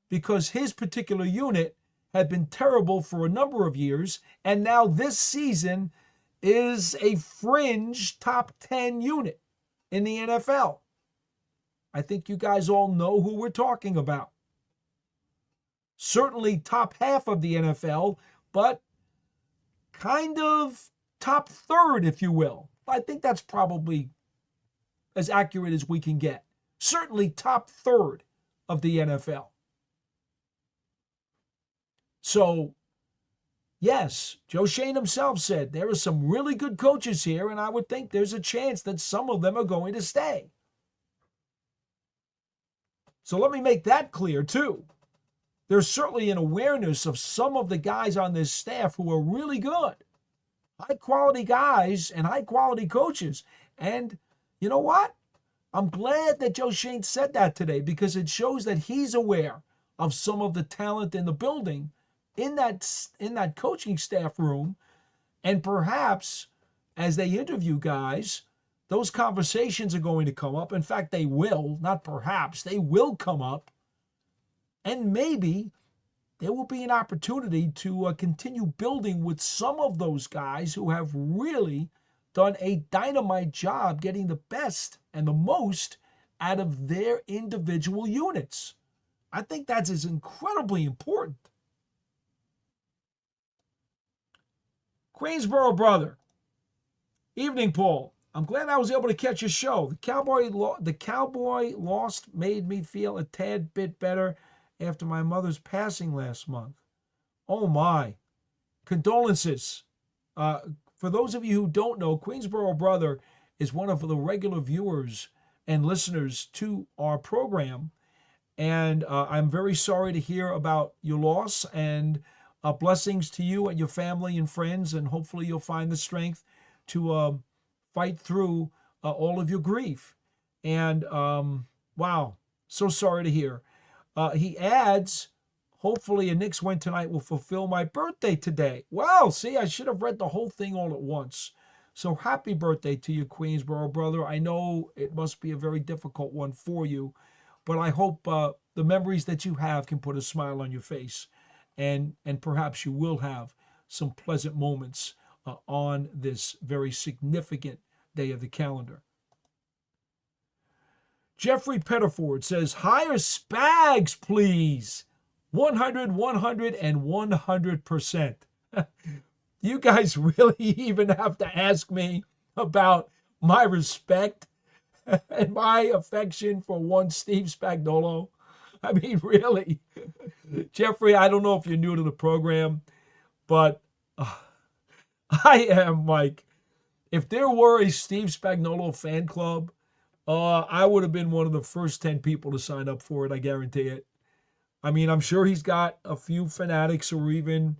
because his particular unit had been terrible for a number of years, and now this season is a fringe top 10 unit in the NFL. I think you guys all know who we're talking about. Certainly top half of the NFL, but kind of top third, if you will. I think that's probably as accurate as we can get. Certainly top third of the NFL. So, yes, Joe Schoen himself said there are some really good coaches here, and I would think there's a chance that some of them are going to stay. So let me make that clear, too. There's certainly an awareness of some of the guys on this staff who are really good. High-quality guys and high-quality coaches. And you know what? I'm glad that Joe Schoen said that today because it shows that he's aware of some of the talent in the building in that coaching staff room. And perhaps as they interview guys, those conversations are going to come up. In fact, they will, not perhaps, they will come up. And maybe there will be an opportunity to continue building with some of those guys who have really done a dynamite job getting the best and the most out of their individual units. I think that is incredibly important. Queensboro brother. Evening, Paul. I'm glad I was able to catch your show. The Cowboy loss made me feel a tad bit better after my mother's passing last month. Oh my. Condolences. For those of you who don't know, Queensboro brother is one of the regular viewers and listeners to our program. And I'm very sorry to hear about your loss, and blessings to you and your family and friends. And hopefully you'll find the strength to fight through all of your grief. And wow, so sorry to hear. He adds, hopefully a Knicks win tonight will fulfill my birthday today. Well, see, I should have read the whole thing all at once. So happy birthday to you, Queensboro brother. I know it must be a very difficult one for you, but I hope the memories that you have can put a smile on your face, and perhaps you will have some pleasant moments on this very significant day of the calendar. Jeffrey Pettiford says, higher Spags, please. 100, 100, and 100%. You guys really even have to ask me about my respect and my affection for one Steve Spagnuolo. I mean, really. Jeffrey, I don't know if you're new to the program, but I am, Mike. If there were a Steve Spagnuolo fan club, I would have been one of the first 10 people to sign up for it, I guarantee it. I mean, I'm sure he's got a few fanatics who are even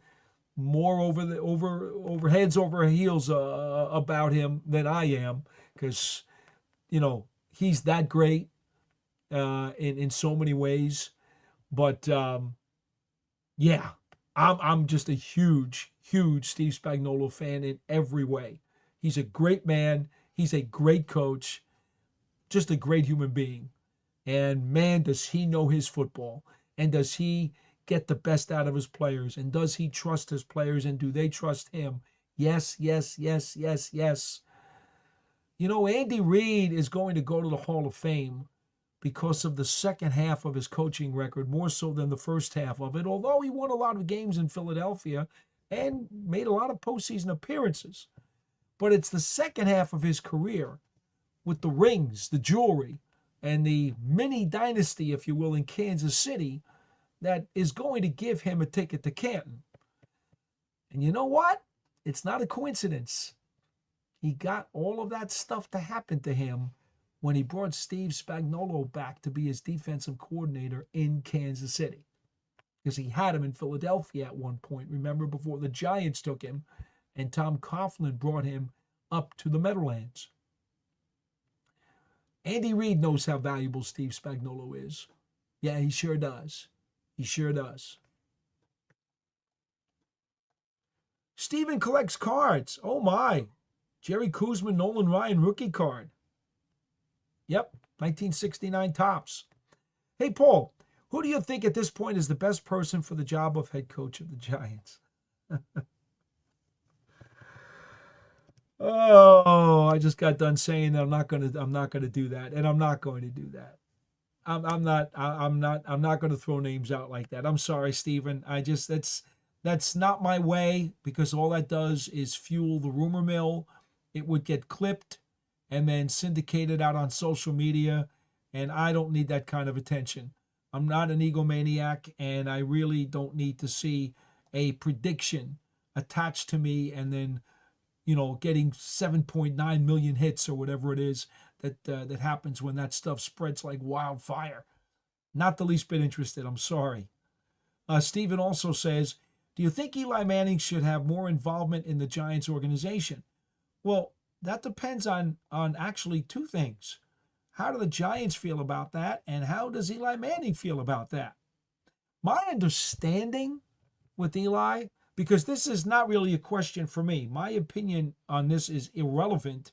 more over heads over heels about him than I am, because, you know, he's that great in so many ways. But yeah, I'm just a huge Steve Spagnuolo fan in every way. He's a great man. He's a great coach. Just a great human being. And man, does he know his football. And does he get the best out of his players? And does he trust his players? And do they trust him? Yes, yes, yes, yes, yes. You know, Andy Reid is going to go to the Hall of Fame because of the second half of his coaching record, more so than the first half of it, although he won a lot of games in Philadelphia and made a lot of postseason appearances. But it's the second half of his career with the rings, the jewelry, and the mini dynasty, if you will, in Kansas City that is going to give him a ticket to Canton. And you know what? It's not a coincidence. He got all of that stuff to happen to him when he brought Steve Spagnuolo back to be his defensive coordinator in Kansas City. Because he had him in Philadelphia at one point, remember, before the Giants took him, and Tom Coughlin brought him up to the Meadowlands. Andy Reid knows how valuable Steve Spagnuolo is. Yeah, he sure does. He sure does. Steven collects cards. Oh my. Jerry Kuzma, Nolan Ryan rookie card. Yep, 1969 tops. Hey, Paul, who do you think at this point is the best person for the job of head coach of the Giants? Oh, I just got done saying that I'm not gonna do that, and I'm not going to do that. I'm not going to throw names out like that. I'm sorry, Stephen. That's not my way, because all that does is fuel the rumor mill. It would get clipped and then syndicated out on social media, and I don't need that kind of attention. I'm not an egomaniac, and I really don't need to see a prediction attached to me and then getting 7.9 million hits or whatever it is that happens when that stuff spreads like wildfire. Not the least bit interested. I'm sorry. Stephen also says, do you think Eli Manning should have more involvement in the Giants organization? Well, that depends on actually two things. How do the Giants feel about that, and how does Eli Manning feel about that? My understanding with Eli, because this is not really a question for me, my opinion on this is irrelevant.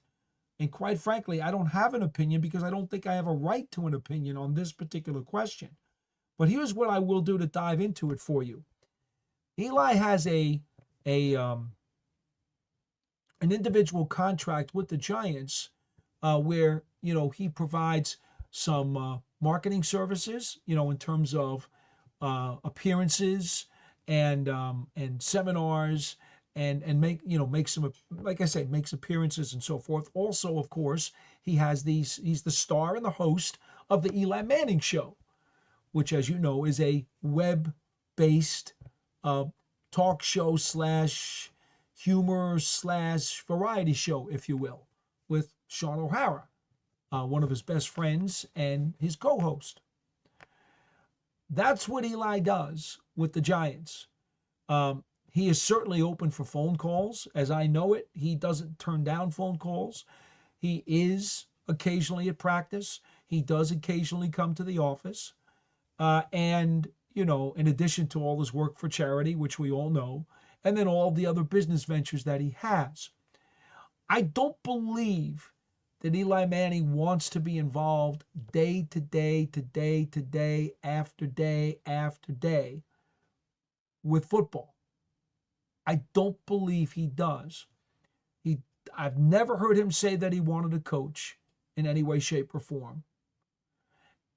And quite frankly, I don't have an opinion because I don't think I have a right to an opinion on this particular question. But here's what I will do to dive into it for you. Eli has an individual contract with the Giants where he provides some marketing services, in terms of appearances and seminars, and makes some, like I say, makes appearances and so forth. Also, of course, he's the star and the host of the Eli Manning Show, which, as you know, is a web-based talk show slash humor slash variety show, if you will, with Sean O'Hara, one of his best friends and his co-host. That's what Eli does with the Giants. He is certainly open for phone calls. As I know it, he doesn't turn down phone calls. He is occasionally at practice. He does occasionally come to the office. And, in addition to all his work for charity, which we all know, and then all the other business ventures that he has. I don't believe that Eli Manning wants to be involved day to day to day to day after day after day with football. I don't believe he does. I've never heard him say that he wanted to coach in any way, shape, or form.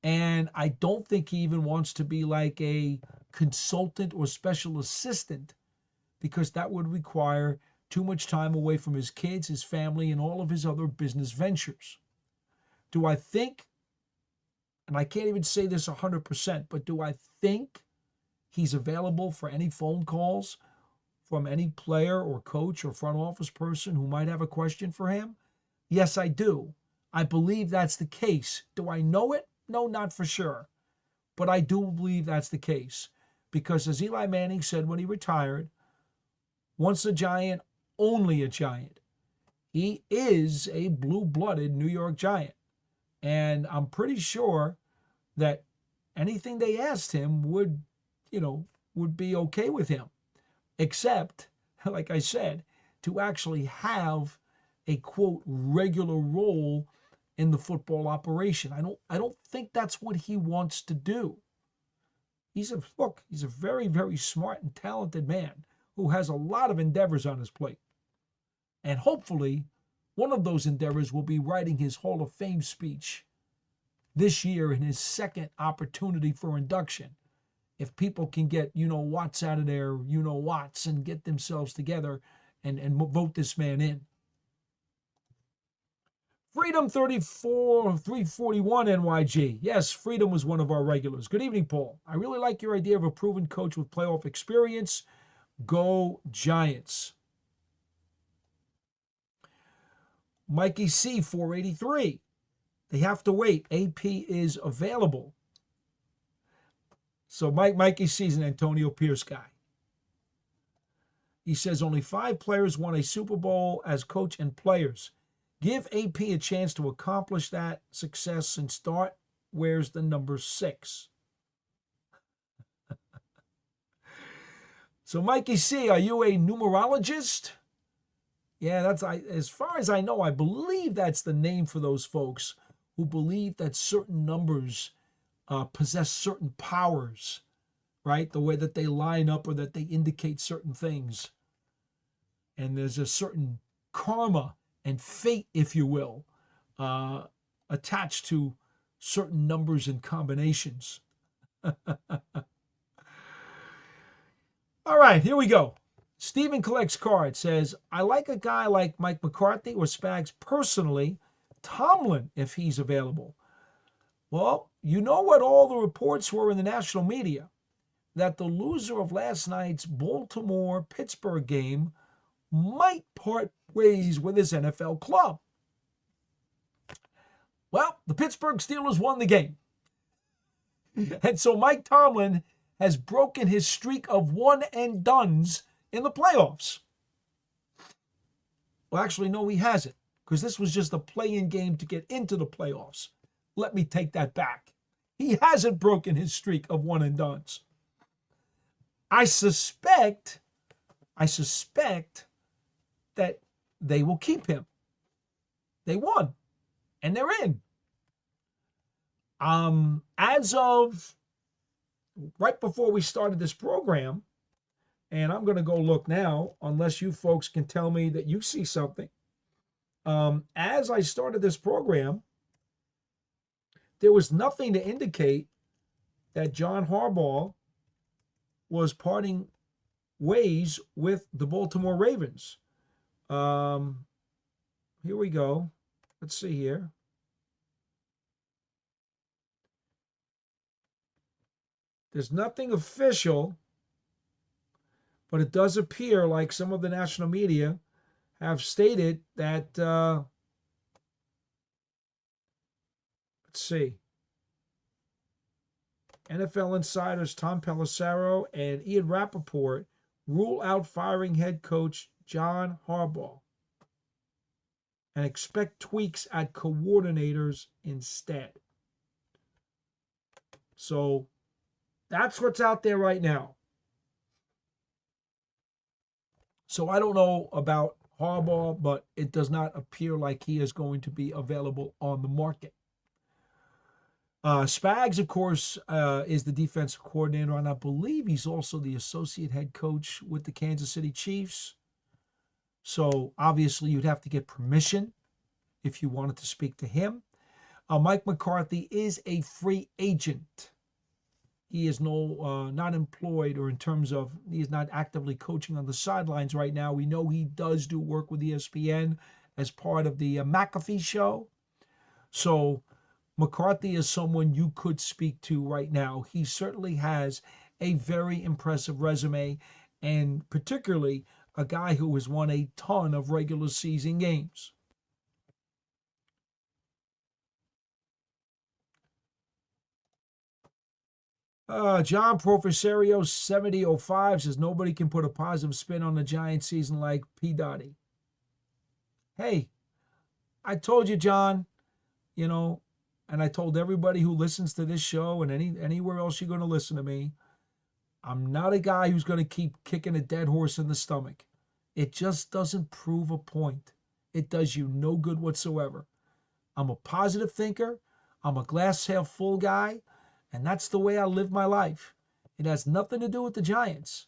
And I don't think he even wants to be like a consultant or special assistant, because that would require too much time away from his kids, his family, and all of his other business ventures. Do I think, and I can't even say this 100%, but do I think he's available for any phone calls from any player or coach or front office person who might have a question for him? Yes, I do. I believe that's the case. Do I know it? No, not for sure. But I do believe that's the case. Because as Eli Manning said when he retired, once a Giant, only a Giant. He is a blue-blooded New York Giant. And I'm pretty sure that anything they asked him would be okay with him. Except, like I said, to actually have a, quote, regular role in the football operation. I don't think that's what he wants to do. He's a very, very smart and talented man who has a lot of endeavors on his plate. And hopefully, one of those endeavors will be writing his Hall of Fame speech this year in his second opportunity for induction. If people can get, Watts out of there, Watts, and get themselves together and vote this man in. Freedom 341 NYG. Yes, Freedom was one of our regulars. Good evening, Paul. I really like your idea of a proven coach with playoff experience. Go Giants. Mikey C, 483. They have to wait. AP is available. So Mikey C is an Antonio Pierce guy. He says only 5 players won a Super Bowl as coach and players. Give AP a chance to accomplish that success and start. Where's the number 6? So, Mikey C, are you a numerologist? Yeah, as far as I know, I believe that's the name for those folks who believe that certain numbers possess certain powers, right? The way that they line up or that they indicate certain things. And there's a certain karma and fate, if you will, attached to certain numbers and combinations. All right, here we go. Stephen collects cards, says, I like a guy like Mike McCarthy or Spags personally, Tomlin, if he's available. Well, you know what all the reports were in the national media? That the loser of last night's Baltimore-Pittsburgh game might part ways with his NFL club. Well, the Pittsburgh Steelers won the game. And so Mike Tomlin has broken his streak of one-and-dones in the playoffs. Well, actually, no, he hasn't, because this was just a play-in game to get into the playoffs. Let me take that back. He hasn't broken his streak of one-and-dones. I suspect that they will keep him. They won, and they're in. As of right before we started this program, and I'm going to go look now, unless you folks can tell me that you see something. As I started this program, there was nothing to indicate that John Harbaugh was parting ways with the Baltimore Ravens. Here we go. Let's see here. There's nothing official, but it does appear like some of the national media have stated that, let's see, NFL insiders Tom Pelissero and Ian Rappaport rule out firing head coach John Harbaugh and expect tweaks at coordinators instead. So that's what's out there right now. So I don't know about Harbaugh, but it does not appear like he is going to be available on the market. Spags, of course, is the defensive coordinator, and I believe he's also the associate head coach with the Kansas City Chiefs. So obviously you'd have to get permission if you wanted to speak to him. Mike McCarthy is a free agent. He is not employed, or in terms of he is not actively coaching on the sidelines right now. We know he does do work with ESPN as part of the McAfee show. So McCarthy is someone you could speak to right now. He certainly has a very impressive resume, and particularly a guy who has won a ton of regular season games. John Professorio 7005 says nobody can put a positive spin on the Giants season like P. Dottie. Hey, I told you, John, and I told everybody who listens to this show and anywhere else you're going to listen to me, I'm not a guy who's going to keep kicking a dead horse in the stomach. It just doesn't prove a point. It does you no good whatsoever. I'm a positive thinker. I'm a glass half full guy. And that's the way I live my life. It has nothing to do with the Giants.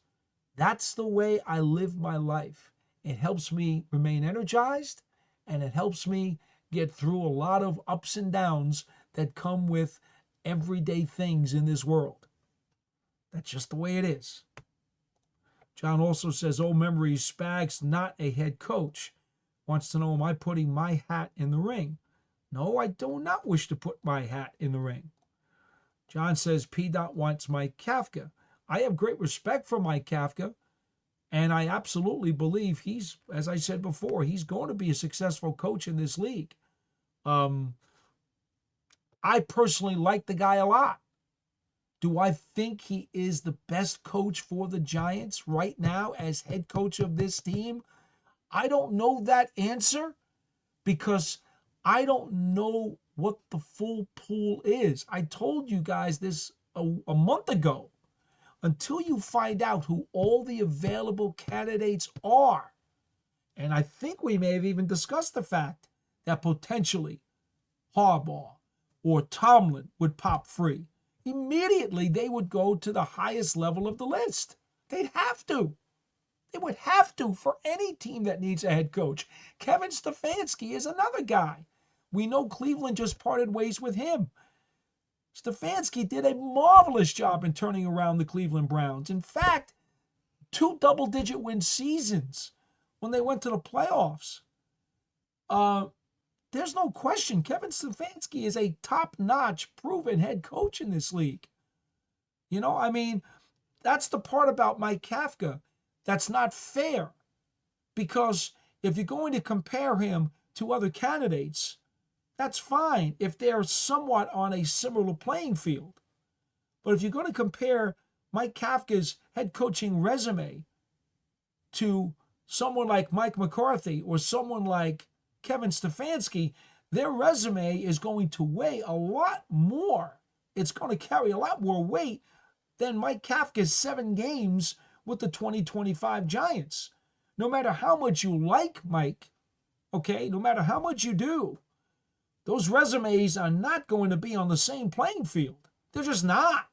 That's the way I live my life. It helps me remain energized, and it helps me get through a lot of ups and downs that come with everyday things in this world. That's just the way it is. John also says, old memories, Spags, not a head coach. Wants to know, am I putting my hat in the ring? No, I do not wish to put my hat in the ring. John says, P. Dot wants Mike Kafka. I have great respect for Mike Kafka, and I absolutely believe he's, as I said before, he's going to be a successful coach in this league. I personally like the guy a lot. Do I think he is the best coach for the Giants right now as head coach of this team? I don't know that answer because I don't know what the full pool is. I told you guys this a month ago. until you find out who all the available candidates are. And I think we may have even discussed the fact that potentially Harbaugh or Tomlin would pop free. Immediately, they would go to the highest level of the list. They'd have to. They would have to for any team that needs a head coach. Kevin Stefanski is another guy. We know Cleveland just parted ways with him. Stefanski did a marvelous job in turning around the Cleveland Browns. In fact, 2 double-digit win seasons when they went to the playoffs. There's no question Kevin Stefanski is a top-notch, proven head coach in this league. You know, I mean, that's the part about Mike Kafka that's not fair. Because if you're going to compare him to other candidates, that's fine if they're somewhat on a similar playing field. But if you're going to compare Mike Kafka's head coaching resume to someone like Mike McCarthy or someone like Kevin Stefanski, their resume is going to weigh a lot more. It's going to carry a lot more weight than Mike Kafka's 7 games with the 2025 Giants. No matter how much you like Mike, okay, no matter how much you do, those resumes are not going to be on the same playing field. They're just not.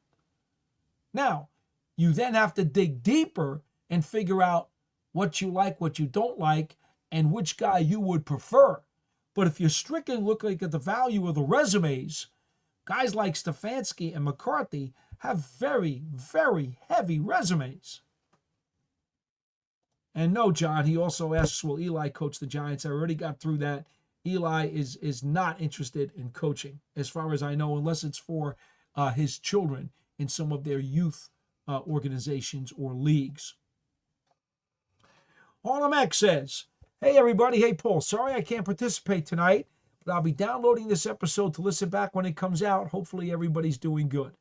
Now, you then have to dig deeper and figure out what you like, what you don't like, and which guy you would prefer. But if you're strictly looking at the value of the resumes, guys like Stefanski and McCarthy have very, very heavy resumes. And no, John, he also asks, will Eli coach the Giants? I already got through that. Eli is not interested in coaching, as far as I know, unless it's for his children in some of their youth organizations or leagues. Harlem X says, hey, everybody. Hey, Paul. Sorry I can't participate tonight, but I'll be downloading this episode to listen back when it comes out. Hopefully everybody's doing good.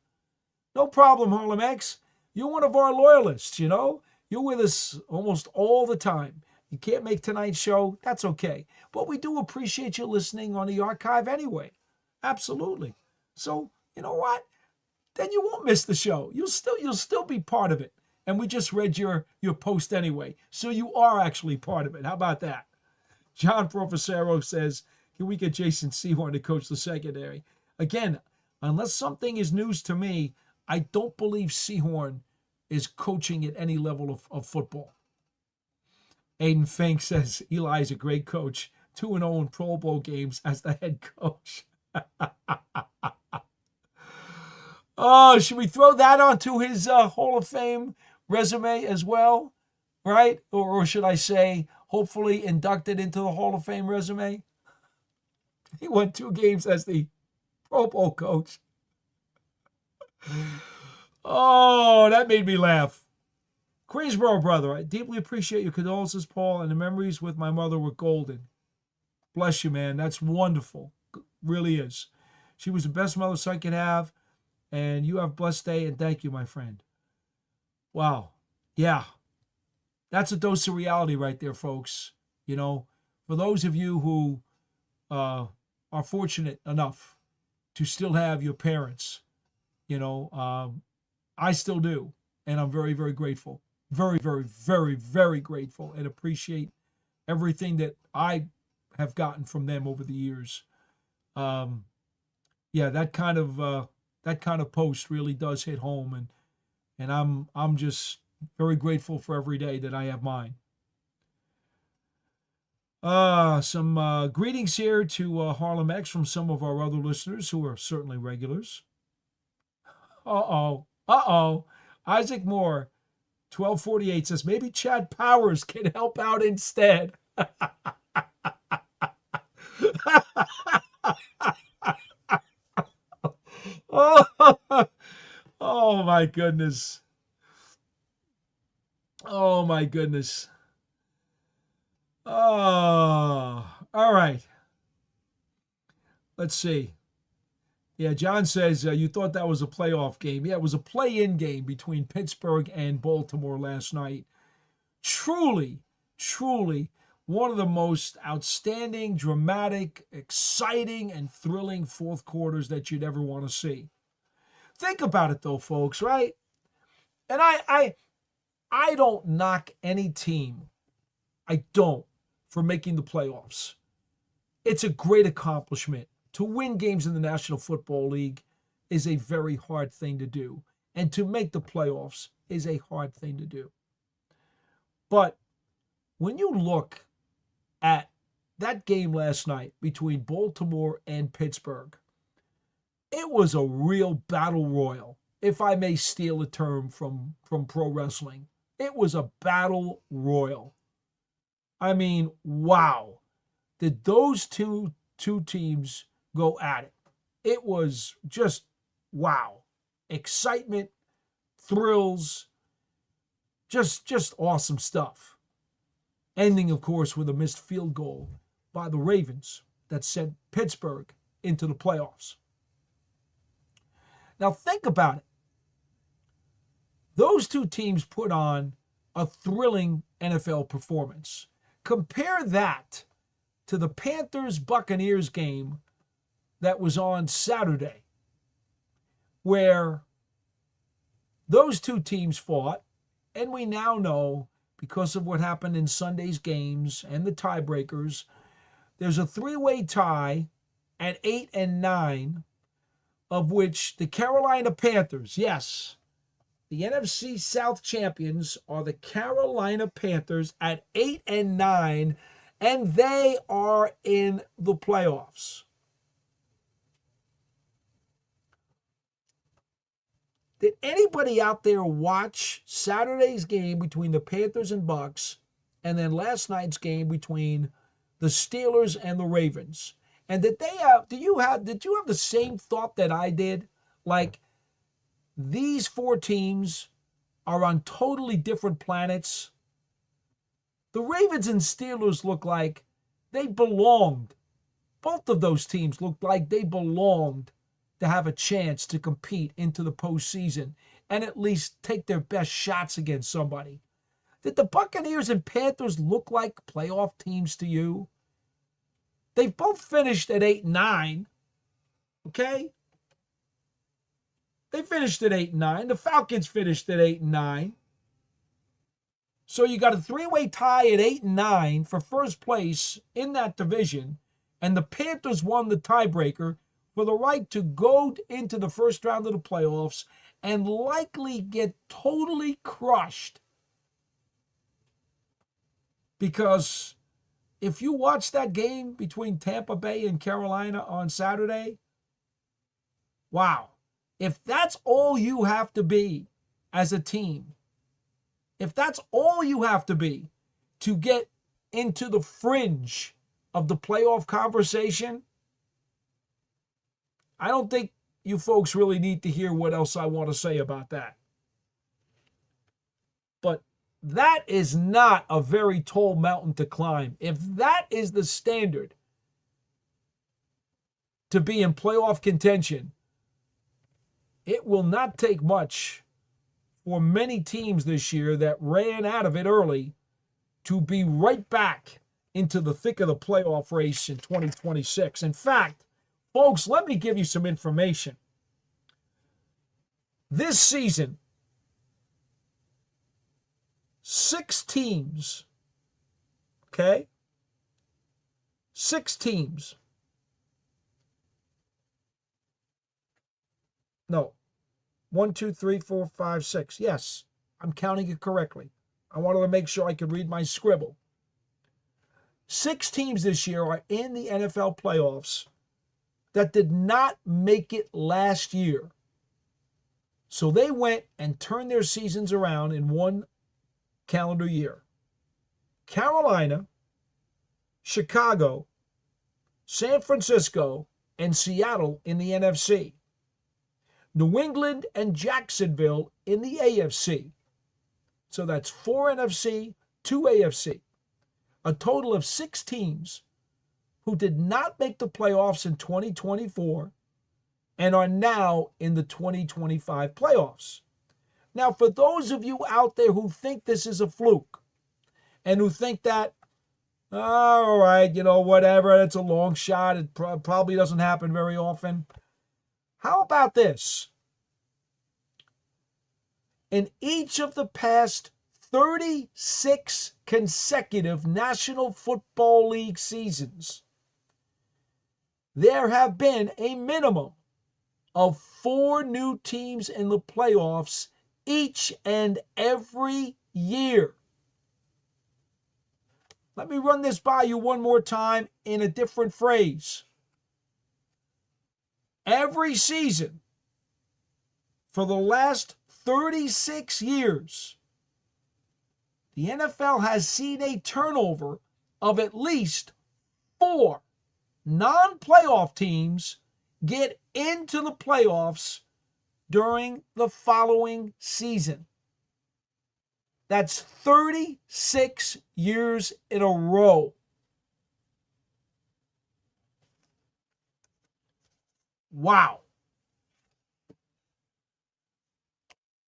No problem, Harlem X. You're one of our loyalists, you know. You're with us almost all the time. You can't make tonight's show. That's okay. But we do appreciate you listening on the archive anyway. Absolutely. So, you know what? Then you won't miss the show. You'll still be part of it. And we just read your post anyway. So you are actually part of it. How about that? John Professero says, can we get Jason Sehorn to coach the secondary? Again, unless something is news to me, I don't believe Sehorn is coaching at any level of football. Aiden Fink says, Eli is a great coach. 2-0 in Pro Bowl games as the head coach. Oh, should we throw that onto his Hall of Fame resume as well? Right? Or should I say, hopefully inducted into the Hall of Fame resume? He won 2 games as the Pro Bowl coach. Oh, that made me laugh. Queensboro brother, I deeply appreciate your condolences, Paul, and the memories with my mother were golden. Bless you, man. That's wonderful. Really is. She was the best mother son could have, and you have a blessed day, and thank you, my friend. Wow. Yeah. That's a dose of reality right there, folks. You know, for those of you who are fortunate enough to still have your parents, you know, I still do, and I'm very, very grateful. Very, very, very, very grateful and appreciate everything that I have gotten from them over the years. Yeah, that kind of post really does hit home, and I'm just very grateful for every day that I have mine. Some greetings here to Harlem X from some of our other listeners who are certainly regulars. Isaac Moore, 1248 says, maybe Chad Powers can help out instead. Oh my goodness. Oh my goodness. Oh, all right. Let's see. Yeah, John says, you thought that was a playoff game. Yeah, it was a play-in game between Pittsburgh and Baltimore last night. Truly, truly one of the most outstanding, dramatic, exciting, and thrilling fourth quarters that you'd ever want to see. Think about it, though, folks, right? And I don't knock any team. I don't, for making the playoffs. It's a great accomplishment. To win games in the National Football League is a very hard thing to do. And to make the playoffs is a hard thing to do. But when you look at that game last night between Baltimore and Pittsburgh, it was a real battle royal, if I may steal a term from pro wrestling. It was a battle royal. I mean, wow. Did those two teams go at it? It was just wow. Excitement, thrills, just awesome stuff. Ending, of course, with a missed field goal by the Ravens that sent Pittsburgh into the playoffs. Now think about it. Those two teams put on a thrilling NFL performance. Compare that to the Panthers-Buccaneers game that was on Saturday, where those two teams fought, and we now know, because of what happened in Sunday's games and the tiebreakers, there's a three-way tie at 8-9, of which the Carolina Panthers, yes, the NFC South champions are the Carolina Panthers at 8-9, and they are in the playoffs. Did anybody out there watch Saturday's game between the Panthers and Bucks, and then last night's game between the Steelers and the Ravens? And did you have the same thought that I did? Like, these four teams are on totally different planets. The Ravens and Steelers look like they belonged. Both of those teams looked like they belonged to have a chance to compete into the postseason and at least take their best shots against somebody. Did the Buccaneers and Panthers look like playoff teams to you? They've both finished at 8-9, okay? They finished at 8-9. The Falcons finished at 8-9. So you got a three-way tie at 8-9 for first place in that division, and the Panthers won the tiebreaker for the right to go into the first round of the playoffs and likely get totally crushed. Because if you watch that game between Tampa Bay and Carolina on Saturday, wow. If that's all you have to be as a team, if that's all you have to be to get into the fringe of the playoff conversation, I don't think you folks really need to hear what else I want to say about that. But that is not a very tall mountain to climb. If that is the standard to be in playoff contention, it will not take much for many teams this year that ran out of it early to be right back into the thick of the playoff race in 2026. In fact, folks, let me give you some information. This season, 6 teams, okay? 6 teams. No. 1, 2, 3, 4, 5, 6. Yes, I'm counting it correctly. I wanted to make sure I could read my scribble. 6 teams this year are in the NFL playoffs that did not make it last year. So they went and turned their seasons around in one calendar year. Carolina, Chicago, San Francisco, and Seattle in the NFC. New England and Jacksonville in the AFC. So that's 4 NFC, 2 AFC. A total of 6 teams who did not make the playoffs in 2024 and are now in the 2025 playoffs. Now, for those of you out there who think this is a fluke and who think that, all right, whatever, it's a long shot, it probably doesn't happen very often. How about this? In each of the past 36 consecutive National Football League seasons, there have been a minimum of 4 new teams in the playoffs each and every year. Let me run this by you one more time in a different phrase. Every season for the last 36 years, the NFL has seen a turnover of at least 4 non-playoff teams get into the playoffs during the following season. That's 36 years in a row. Wow.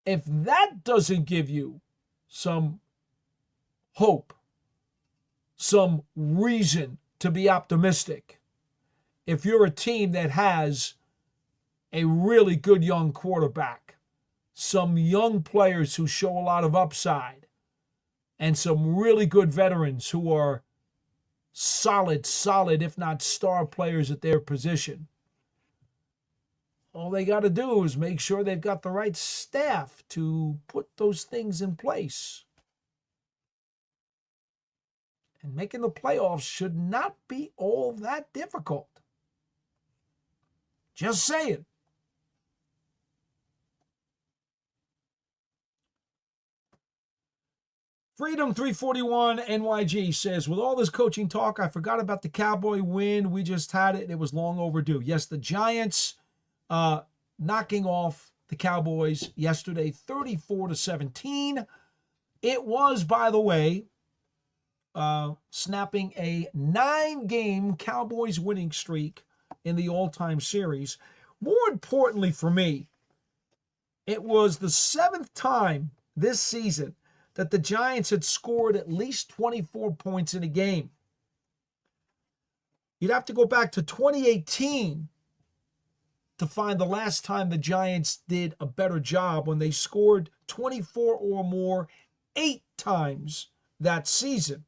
If that doesn't give you some hope, some reason to be optimistic, if you're a team that has a really good young quarterback, some young players who show a lot of upside, and some really good veterans who are solid, if not star players at their position, all they got to do is make sure they've got the right staff to put those things in place. And making the playoffs should not be all that difficult. Just saying. Freedom 341 NYG says, with all this coaching talk, I forgot about the Cowboy win. We just had it. It was long overdue. Yes, the Giants knocking off the Cowboys yesterday, 34-17. It was, by the way, snapping a 9-game Cowboys winning streak in the all-time series. More importantly for me, it was the 7th time this season that the Giants had scored at least 24 points in a game. You'd have to go back to 2018 to find the last time the Giants did a better job, when they scored 24 or more 8 times that season.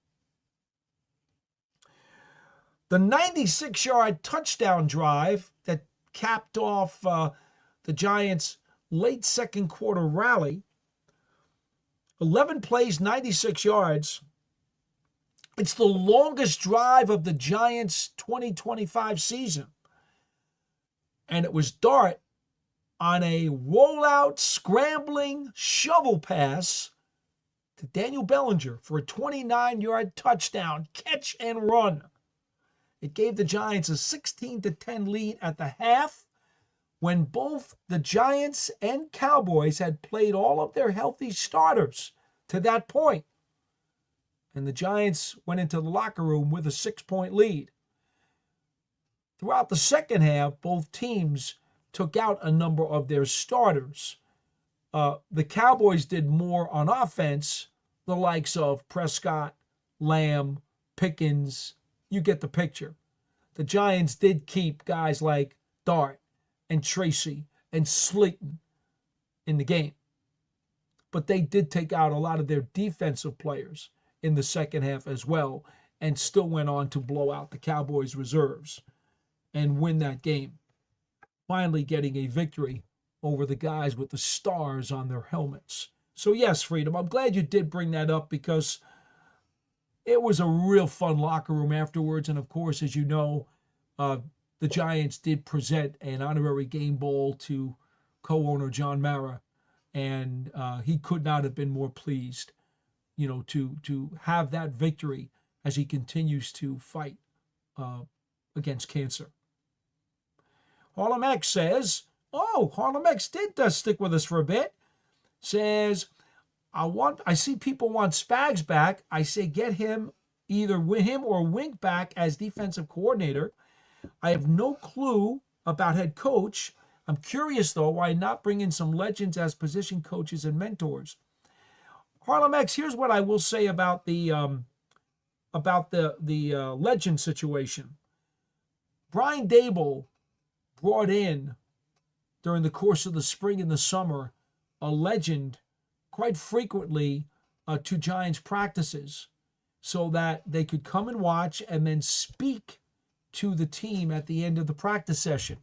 The 96-yard touchdown drive that capped off the Giants' late second quarter rally, 11 plays, 96 yards. It's the longest drive of the Giants' 2025 season. And it was Dart on a rollout, scrambling shovel pass to Daniel Bellinger for a 29-yard touchdown, catch and run. It gave the Giants a 16-10 lead at the half, when both the Giants and Cowboys had played all of their healthy starters to that point. And the Giants went into the locker room with a 6-point lead. Throughout the second half, both teams took out a number of their starters. The Cowboys did more on offense, the likes of Prescott, Lamb, Pickens. You get the picture. The Giants did keep guys like Dart and Tracy and Slayton in the game. But they did take out a lot of their defensive players in the second half as well, and still went on to blow out the Cowboys' reserves and win that game, finally getting a victory over the guys with the stars on their helmets. So yes, Freedom, I'm glad you did bring that up, because it was a real fun locker room afterwards. And of course, as you know, the Giants did present an honorary game bowl to co-owner John Mara, and he could not have been more pleased, to have that victory as he continues to fight against cancer. Harlem X says, Harlem X did stick with us for a bit. Says, I see people want Spags back. I say get him, either him or Wink back as defensive coordinator. I have no clue about head coach. I'm curious, though, why not bring in some legends as position coaches and mentors. Harlem X, here's what I will say about the legend situation. Brian Dable brought in, during the course of the spring and the summer, a legend quite frequently to Giants practices so that they could come and watch and then speak to the team at the end of the practice session.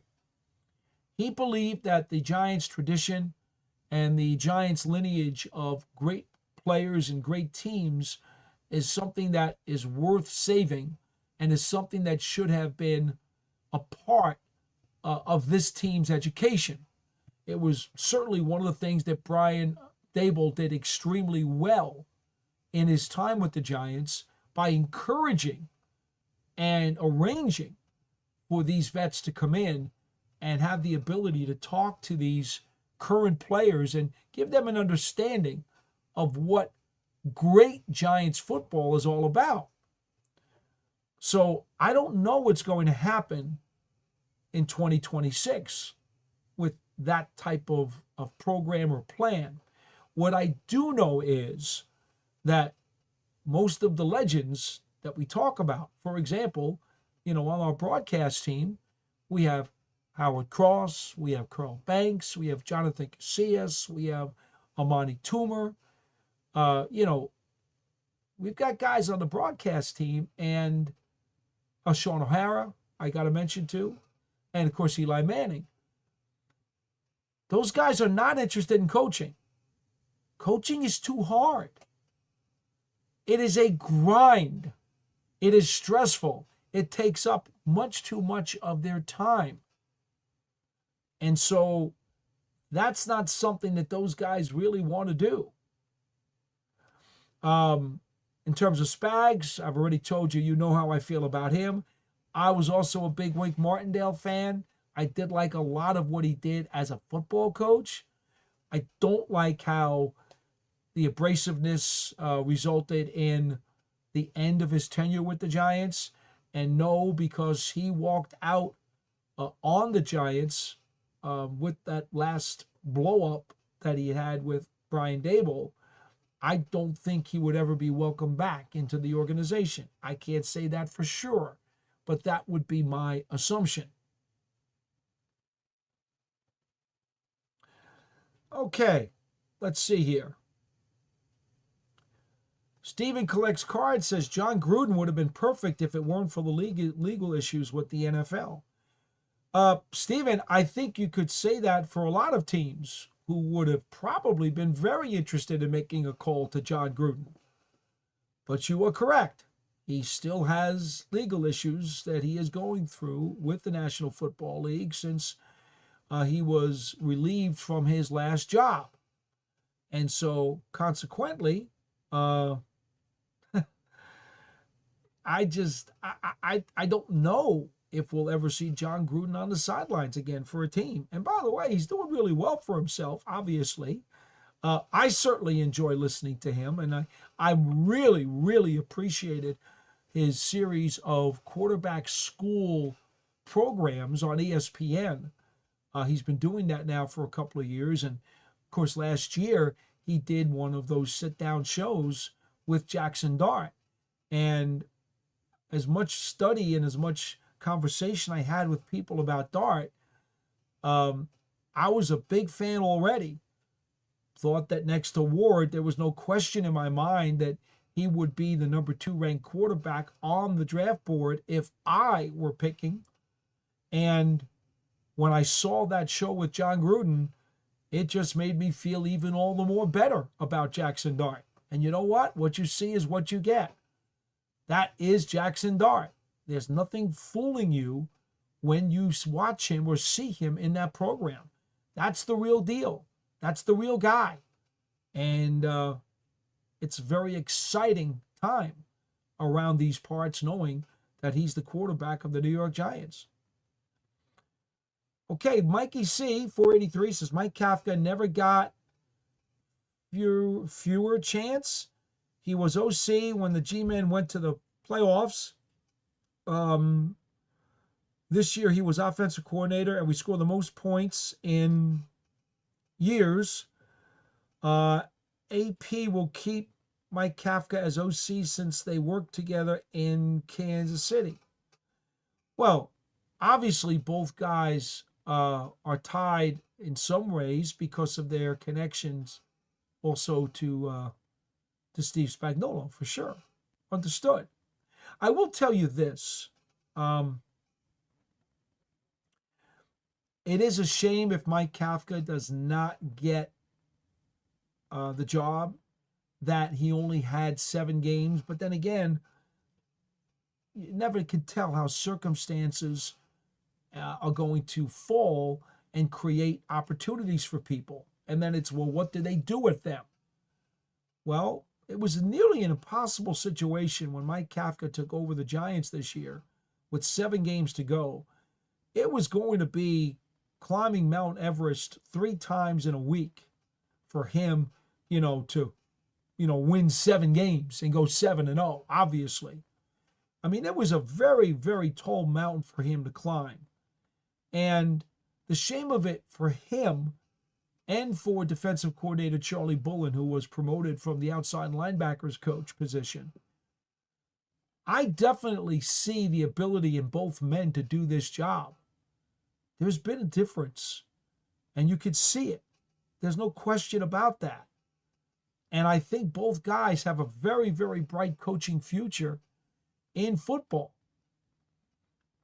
He believed that the Giants tradition and the Giants lineage of great players and great teams is something that is worth saving and is something that should have been a part of this team's education. It was certainly one of the things that Brian Daboll did extremely well in his time with the Giants by encouraging and arranging for these vets to come in and have the ability to talk to these current players and give them an understanding of what great Giants football is all about. So I don't know what's going to happen in 2026 with that type of program or plan. What I do know is that most of the legends that we talk about, for example, on our broadcast team, we have Howard Cross, we have Carl Banks, we have Jonathan Casillas, we have Amani Toomer. We've got guys on the broadcast team, and Sean O'Hara, I got to mention too, and of course Eli Manning. Those guys are not interested in coaching. Coaching is too hard. It is a grind. It is stressful. It takes up much too much of their time. And so that's not something that those guys really want to do. In terms of Spags, I've already told you, you know how I feel about him. I was also a big Wink Martindale fan. I did like a lot of what he did as a football coach. I don't like how the abrasiveness resulted in the end of his tenure with the Giants. And no, because he walked out on the Giants with that last blow-up that he had with Brian Daboll, I don't think he would ever be welcomed back into the organization. I can't say that for sure, but that would be my assumption. Okay, let's see here. Steven Collects Cards says John Gruden would have been perfect if it weren't for the legal issues with the NFL. Steven, I think you could say that for a lot of teams who would have probably been very interested in making a call to John Gruden. But you are correct. He still has legal issues that he is going through with the National Football League since he was relieved from his last job. And so consequently, I don't know if we'll ever see John Gruden on the sidelines again for a team. And by the way, he's doing really well for himself, obviously. I certainly enjoy listening to him, and I really, really appreciated his series of quarterback school programs on ESPN. He's been doing that now for a couple of years. And, of course, last year he did one of those sit-down shows with Jackson Dart. And as much study and as much conversation I had with people about Dart, I was a big fan already. Thought that next to Ward, there was no question in my mind that he would be the number 2 ranked quarterback on the draft board if I were picking. And when I saw that show with John Gruden, it just made me feel even all the more better about Jackson Dart. And you know what? What you see is what you get. That is Jackson Dart. There's nothing fooling you when you watch him or see him in that program. That's the real deal. That's the real guy. And it's a very exciting time around these parts knowing that he's the quarterback of the New York Giants. Okay, Mikey C, 483, says Mike Kafka never got fewer chance. He was OC when the G-Men went to the playoffs. This year he was offensive coordinator, and we scored the most points in years. AP will keep Mike Kafka as OC since they worked together in Kansas City. Well, obviously both guys are tied in some ways because of their connections also to Steve Spagnuolo, for sure. Understood. I will tell you this. It is a shame if Mike Kafka does not get the job, that he only had 7 games. But then again, you never could tell how circumstances are going to fall and create opportunities for people. And then it's, well, what do they do with them? Well, it was nearly an impossible situation when Mike Kafka took over the Giants this year with 7 games to go. It was going to be climbing Mount Everest 3 times in a week for him, to, win 7 games and go 7-0, obviously. I mean, it was a very, very tall mountain for him to climb. And the shame of it for him and for defensive coordinator Charlie Bullen, who was promoted from the outside linebackers coach position, I definitely see the ability in both men to do this job. There's been a difference, and you could see it. There's no question about that. And I think both guys have a very, very bright coaching future in football.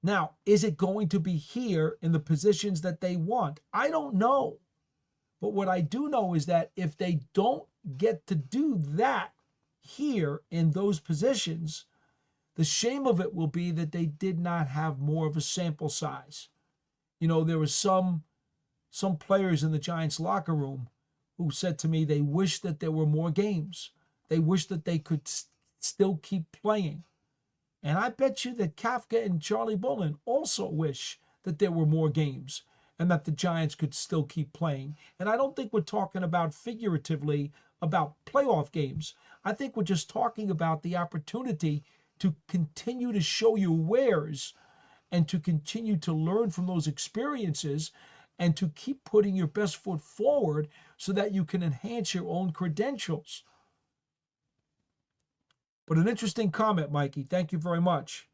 Now, is it going to be here in the positions that they want? I don't know. But what I do know is that if they don't get to do that here in those positions, the shame of it will be that they did not have more of a sample size. There was some players in the Giants locker room who said to me they wish that there were more games. They wish that they could still keep playing. And I bet you that Kafka and Charlie Bullen also wish that there were more games and that the Giants could still keep playing. And I don't think we're talking about figuratively about playoff games. I think we're just talking about the opportunity to continue to show your wares and to continue to learn from those experiences and to keep putting your best foot forward so that you can enhance your own credentials. But an interesting comment, Mikey. Thank you very much.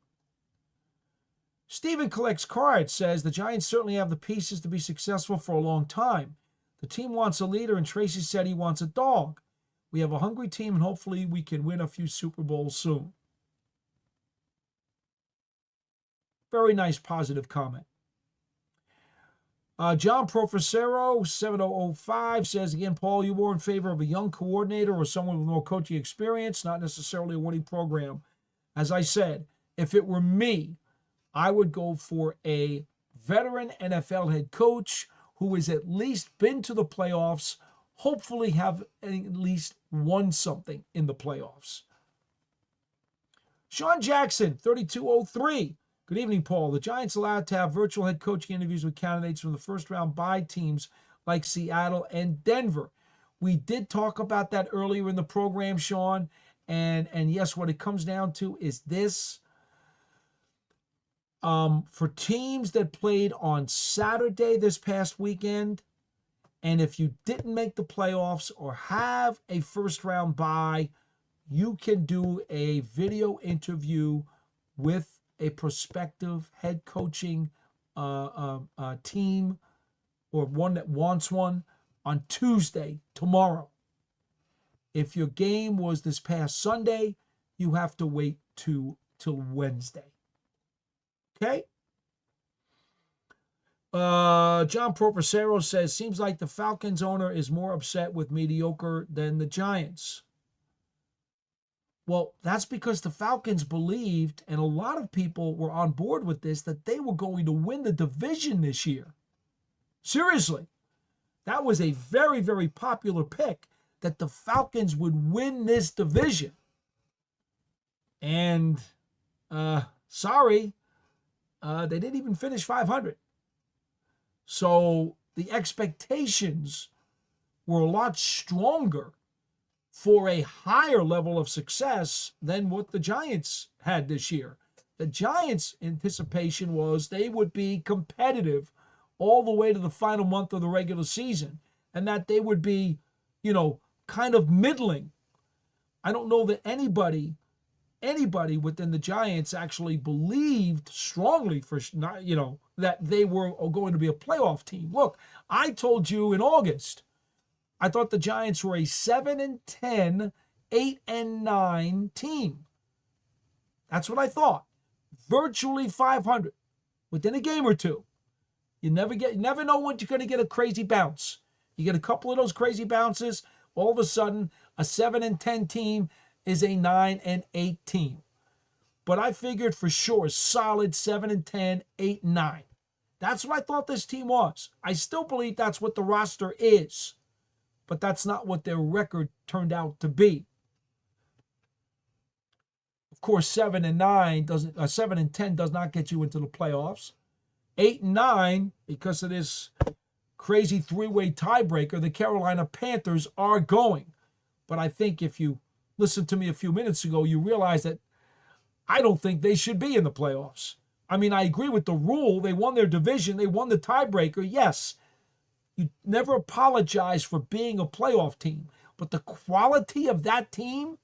Steven Collects Cards says the Giants certainly have the pieces to be successful for a long time. The team wants a leader, and Tracy said he wants a dog. We have a hungry team, and hopefully we can win a few Super Bowls soon. Very nice, positive comment. John Professero, 7005, says, again, Paul, you were in favor of a young coordinator or someone with more coaching experience, not necessarily a winning program. As I said, if it were me, I would go for a veteran NFL head coach who has at least been to the playoffs, hopefully have at least won something in the playoffs. Sean Jackson, 3203. Good evening, Paul. The Giants allowed to have virtual head coaching interviews with candidates from the first round bye teams like Seattle and Denver. We did talk about that earlier in the program, Sean. And yes, what it comes down to is this. For teams that played on Saturday this past weekend, and if you didn't make the playoffs or have a first round bye, you can do a video interview with a prospective head coaching team or one that wants one on Tuesday, tomorrow. If your game was this past Sunday, you have to wait till Wednesday. Okay? John Professero says, seems like the Falcons owner is more upset with mediocre than the Giants. Well, that's because the Falcons believed, and a lot of people were on board with this, that they were going to win the division this year. Seriously. That was a very, very popular pick, that the Falcons would win this division. And, sorry, they didn't even finish 500. So the expectations were a lot stronger for a higher level of success than what the Giants had this year. The Giants' anticipation was they would be competitive all the way to the final month of the regular season, and that they would be, kind of middling. I don't know that anybody within the Giants actually believed strongly that they were going to be a playoff team. Look, I told you in August, I thought the Giants were a 7-10, 8-9 team. That's what I thought. Virtually 500 within a game or two. You never know when you're going to get a crazy bounce. You get a couple of those crazy bounces, all of a sudden, a 7-10 team is a 9-8 team. But I figured for sure, solid 7-10, 8-9. That's what I thought this team was. I still believe that's what the roster is, but that's not what their record turned out to be. Of course, 7-10 does not get you into the playoffs. 8-9, because of this crazy three-way tiebreaker, the Carolina Panthers are going. But I think if you listened to me a few minutes ago, you realize that I don't think they should be in the playoffs. I mean, I agree with the rule. They won their division. They won the tiebreaker. Yes, you never apologize for being a playoff team. But the quality of that team,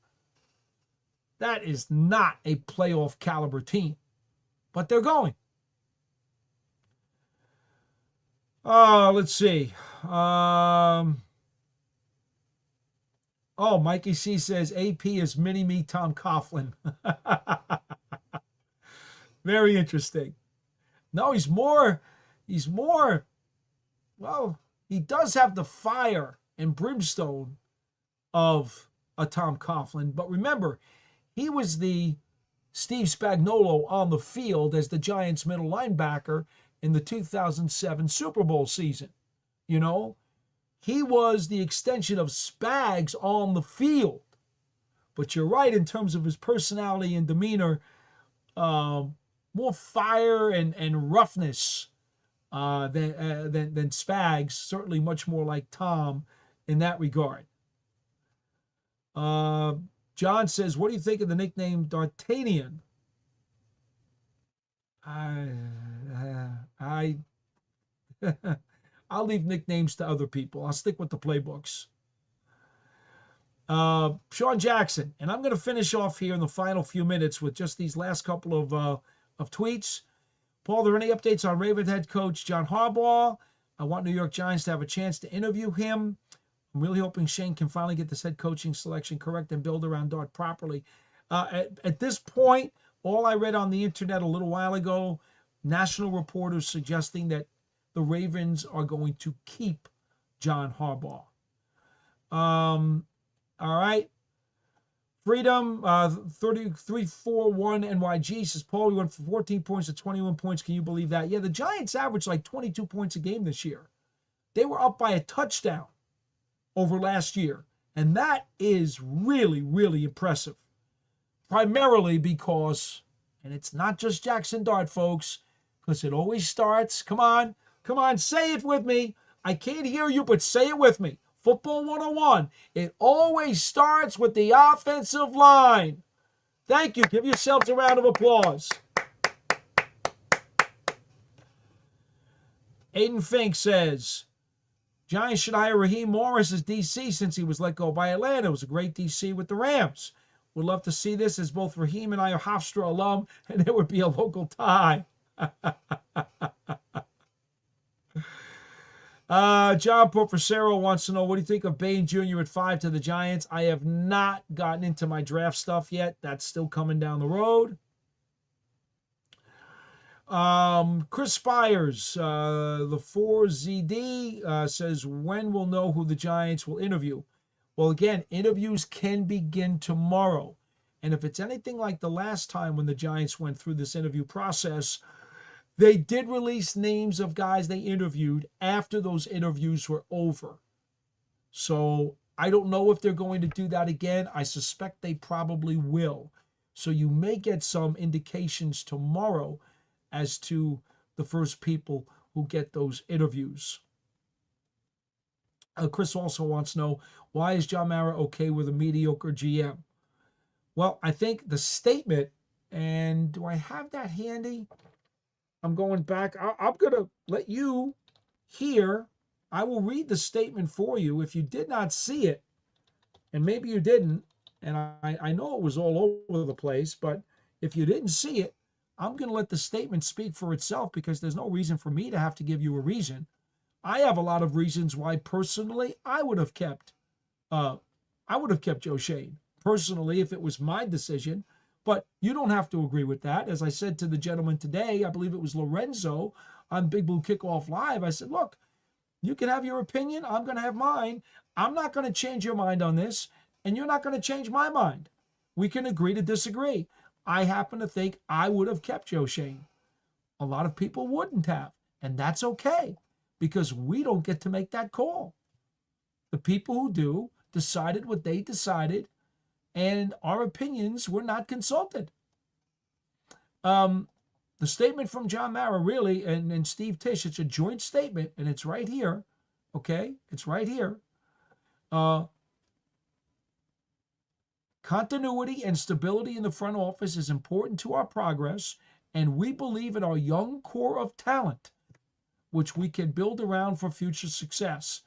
that is not a playoff caliber team. But they're going. Let's see. Mikey C says AP is mini-me Tom Coughlin. Very interesting. No, he's more, well, he does have the fire and brimstone of a Tom Coughlin. But remember, he was the Steve Spagnuolo on the field as the Giants middle linebacker in the 2007 Super Bowl season. You know, he was the extension of Spags on the field. But you're right in terms of his personality and demeanor, more fire and roughness than Spags. Certainly much more like Tom in that regard. John says, what do you think of the nickname D'Artagnan? I'll leave nicknames to other people. I'll stick with the playbooks. Sean Jackson, and I'm going to finish off here in the final few minutes with just these last couple of tweets. Paul, are there any updates on Ravens head coach John Harbaugh? I want New York Giants to have a chance to interview him. I'm really hoping Shane can finally get this head coaching selection correct and build around Dart properly. At this point, all I read on the internet a little while ago, national reporters suggesting that the Ravens are going to keep John Harbaugh. All right. Freedom 3341 NYG says, Paul, we went from 14 points to 21 points. Can you believe that? Yeah, the Giants averaged like 22 points a game this year. They were up by a touchdown over last year. And that is really, really impressive. Primarily because, and it's not just Jackson Dart, folks, because it always starts, come on, say it with me. I can't hear you, but say it with me. Football 101. It always starts with the offensive line. Thank you. Give yourselves a round of applause. Aiden Fink says, Giants should hire Raheem Morris as DC since he was let go by Atlanta. It was a great DC with the Rams. Would love to see this as both Raheem and I are Hofstra alum, and there would be a local tie. John Professero wants to know, what do you think of Bain Jr. at 5 to the Giants? I have not gotten into my draft stuff yet. That's still coming down the road. Chris Spires, the 4ZD, says, when we'll know who the Giants will interview? Well, again, interviews can begin tomorrow. And if it's anything like the last time when the Giants went through this interview process, they did release names of guys they interviewed after those interviews were over. So I don't know if they're going to do that again. I suspect they probably will. So you may get some indications tomorrow as to the first people who get those interviews. Chris also wants to know, why is John Mara okay with a mediocre GM? Well, I think the statement, and do I have that handy? I'm going back. I'm going to let you hear. I will read the statement for you. If you did not see it, and maybe you didn't, and I know it was all over the place, but if you didn't see it, I'm going to let the statement speak for itself because there's no reason for me to have to give you a reason. I have a lot of reasons why personally I would have kept Joe Schoen personally if it was my decision. But you don't have to agree with that. As I said to the gentleman today, I believe it was Lorenzo on Big Blue Kickoff Live, I said, look, you can have your opinion. I'm going to have mine. I'm not going to change your mind on this, and you're not going to change my mind. We can agree to disagree. I happen to think I would have kept Joe Schoen. A lot of people wouldn't have, and that's okay because we don't get to make that call. The people who do decided what they decided, and our opinions were not consulted. The statement from John Mara, really, and Steve Tisch, it's a joint statement, and it's right here, okay? It's right here. Continuity and stability in the front office is important to our progress, and we believe in our young core of talent, which we can build around for future success.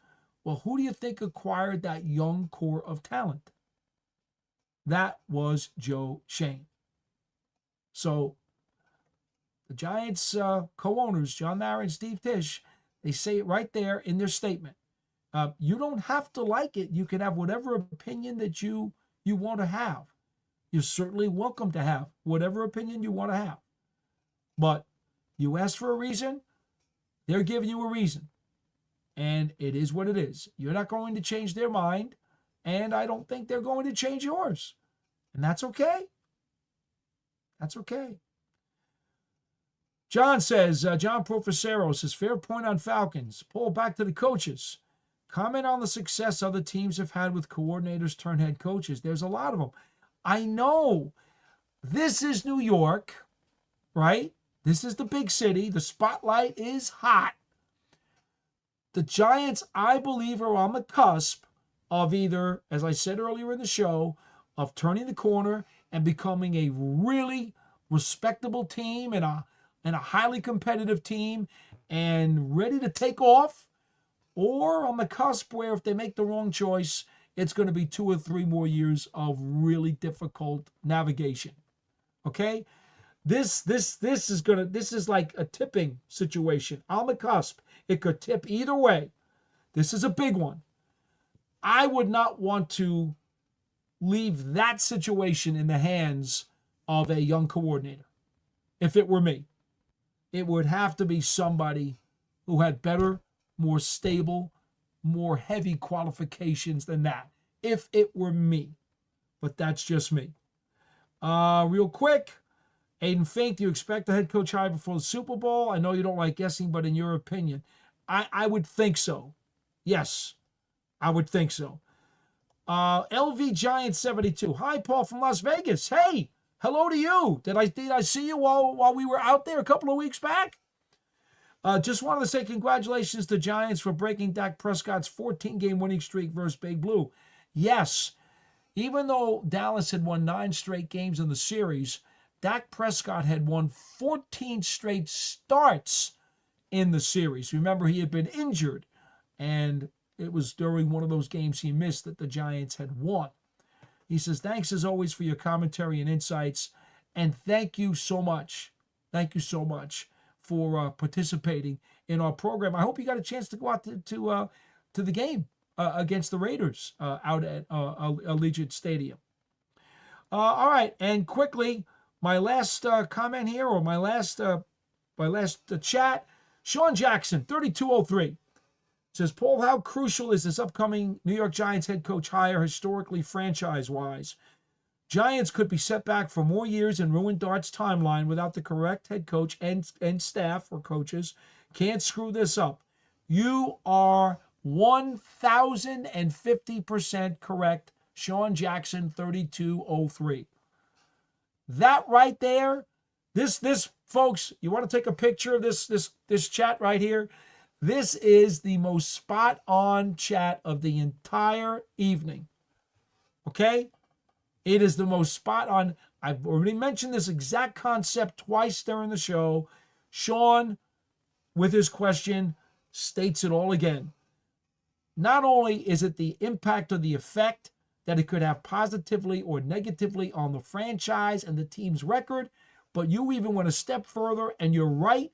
Well, who do you think acquired that young core of talent? That was Joe Schoen. So the Giants co-owners, John Mara and Steve Tisch, they say it right there in their statement. You don't have to like it. You can have whatever opinion that you want to have. You're certainly welcome to have whatever opinion you want to have. But you ask for a reason, they're giving you a reason. And it is what it is. You're not going to change their mind, and I don't think they're going to change yours. And that's okay. That's okay. John says, John Professero says, fair point on Falcons. Paul, back to the coaches. Comment on the success other teams have had with coordinators turn head coaches. There's a lot of them. I know. This is New York, right? This is the big city. The spotlight is hot. The Giants, I believe, are on the cusp of either, as I said earlier in the show, of turning the corner and becoming a really respectable team and a highly competitive team and ready to take off, or on the cusp where if they make the wrong choice, it's going to be 2 or 3 more years of really difficult navigation. Okay? This is like a tipping situation on the cusp. It could tip either way. This is a big one. I would not want to leave that situation in the hands of a young coordinator. If it were me, it would have to be somebody who had better, more stable, more heavy qualifications than that. If it were me. But that's just me. Real quick. Aiden Fink, do you expect the head coach hire before the Super Bowl? I know you don't like guessing, but in your opinion, I would think so. Yes, I would think so. LV Giant 72. Hi, Paul from Las Vegas. Hey, hello to you. Did I see you while we were out there a couple of weeks back? Just wanted to say congratulations to Giants for breaking Dak Prescott's 14-game winning streak versus Big Blue. Yes, even though Dallas had won 9 straight games in the series, Dak Prescott had won 14 straight starts in the series. Remember, he had been injured, and it was during one of those games he missed that the Giants had won. He says, thanks as always for your commentary and insights, and thank you so much. Thank you so much for participating in our program. I hope you got a chance to go out to the game against the Raiders out at Allegiant Stadium. All right, and quickly, my last comment here, or my last chat, Sean Jackson, 3203, says, Paul, how crucial is this upcoming New York Giants head coach hire historically franchise-wise? Giants could be set back for more years and ruin Dart's timeline without the correct head coach and staff or coaches. Can't screw this up. You are 1,050% correct, Sean Jackson, 3203. That right there, this folks, you want to take a picture of this chat right here? This is the most spot on chat of the entire evening. Okay? It is the most spot on. I've already mentioned this exact concept twice during the show. Sean, with his question, states it all again. Not only is it the impact or the effect that it could have positively or negatively on the franchise and the team's record, but you even went a step further, and you're right.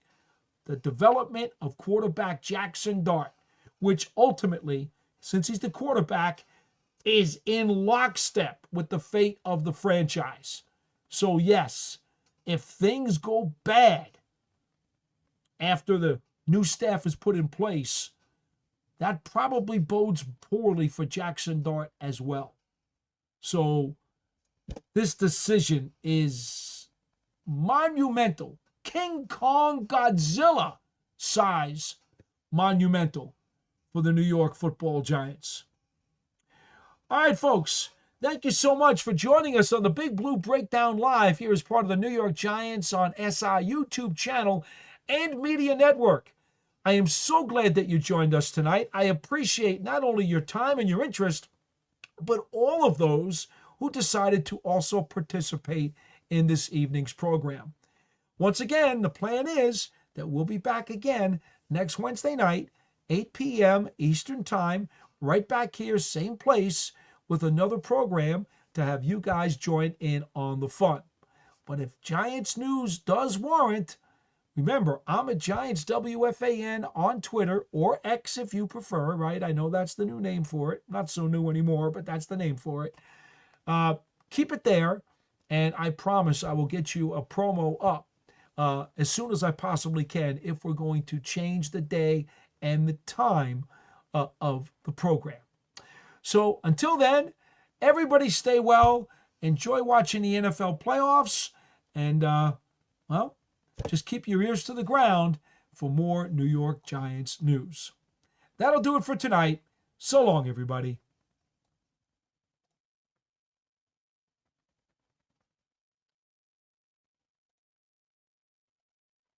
the development of quarterback Jackson Dart, which ultimately, since he's the quarterback, is in lockstep with the fate of the franchise. So yes, if things go bad after the new staff is put in place, that probably bodes poorly for Jackson Dart as well. So this decision is monumental. King Kong Godzilla size monumental for the New York Football Giants. All right, folks, thank you so much for joining us on the Big Blue Breakdown Live here as part of the New York Giants on SI YouTube channel and Media Network. I am so glad that you joined us tonight. I appreciate not only your time and your interest, but all of those who decided to also participate in this evening's program. Once again, the plan is that we'll be back again next Wednesday night, 8 p.m. Eastern Time, right back here, same place, with another program to have you guys join in on the fun. But if Giants news does warrant, remember, I'm at Giants WFAN on Twitter, or X if you prefer, right? I know that's the new name for it. Not so new anymore, but that's the name for it. Keep it there, and I promise I will get you a promo up as soon as I possibly can if we're going to change the day and the time of the program. So until then, everybody stay well, enjoy watching the NFL playoffs, and, well, just keep your ears to the ground for more New York Giants news. That'll do it for tonight. So long, everybody.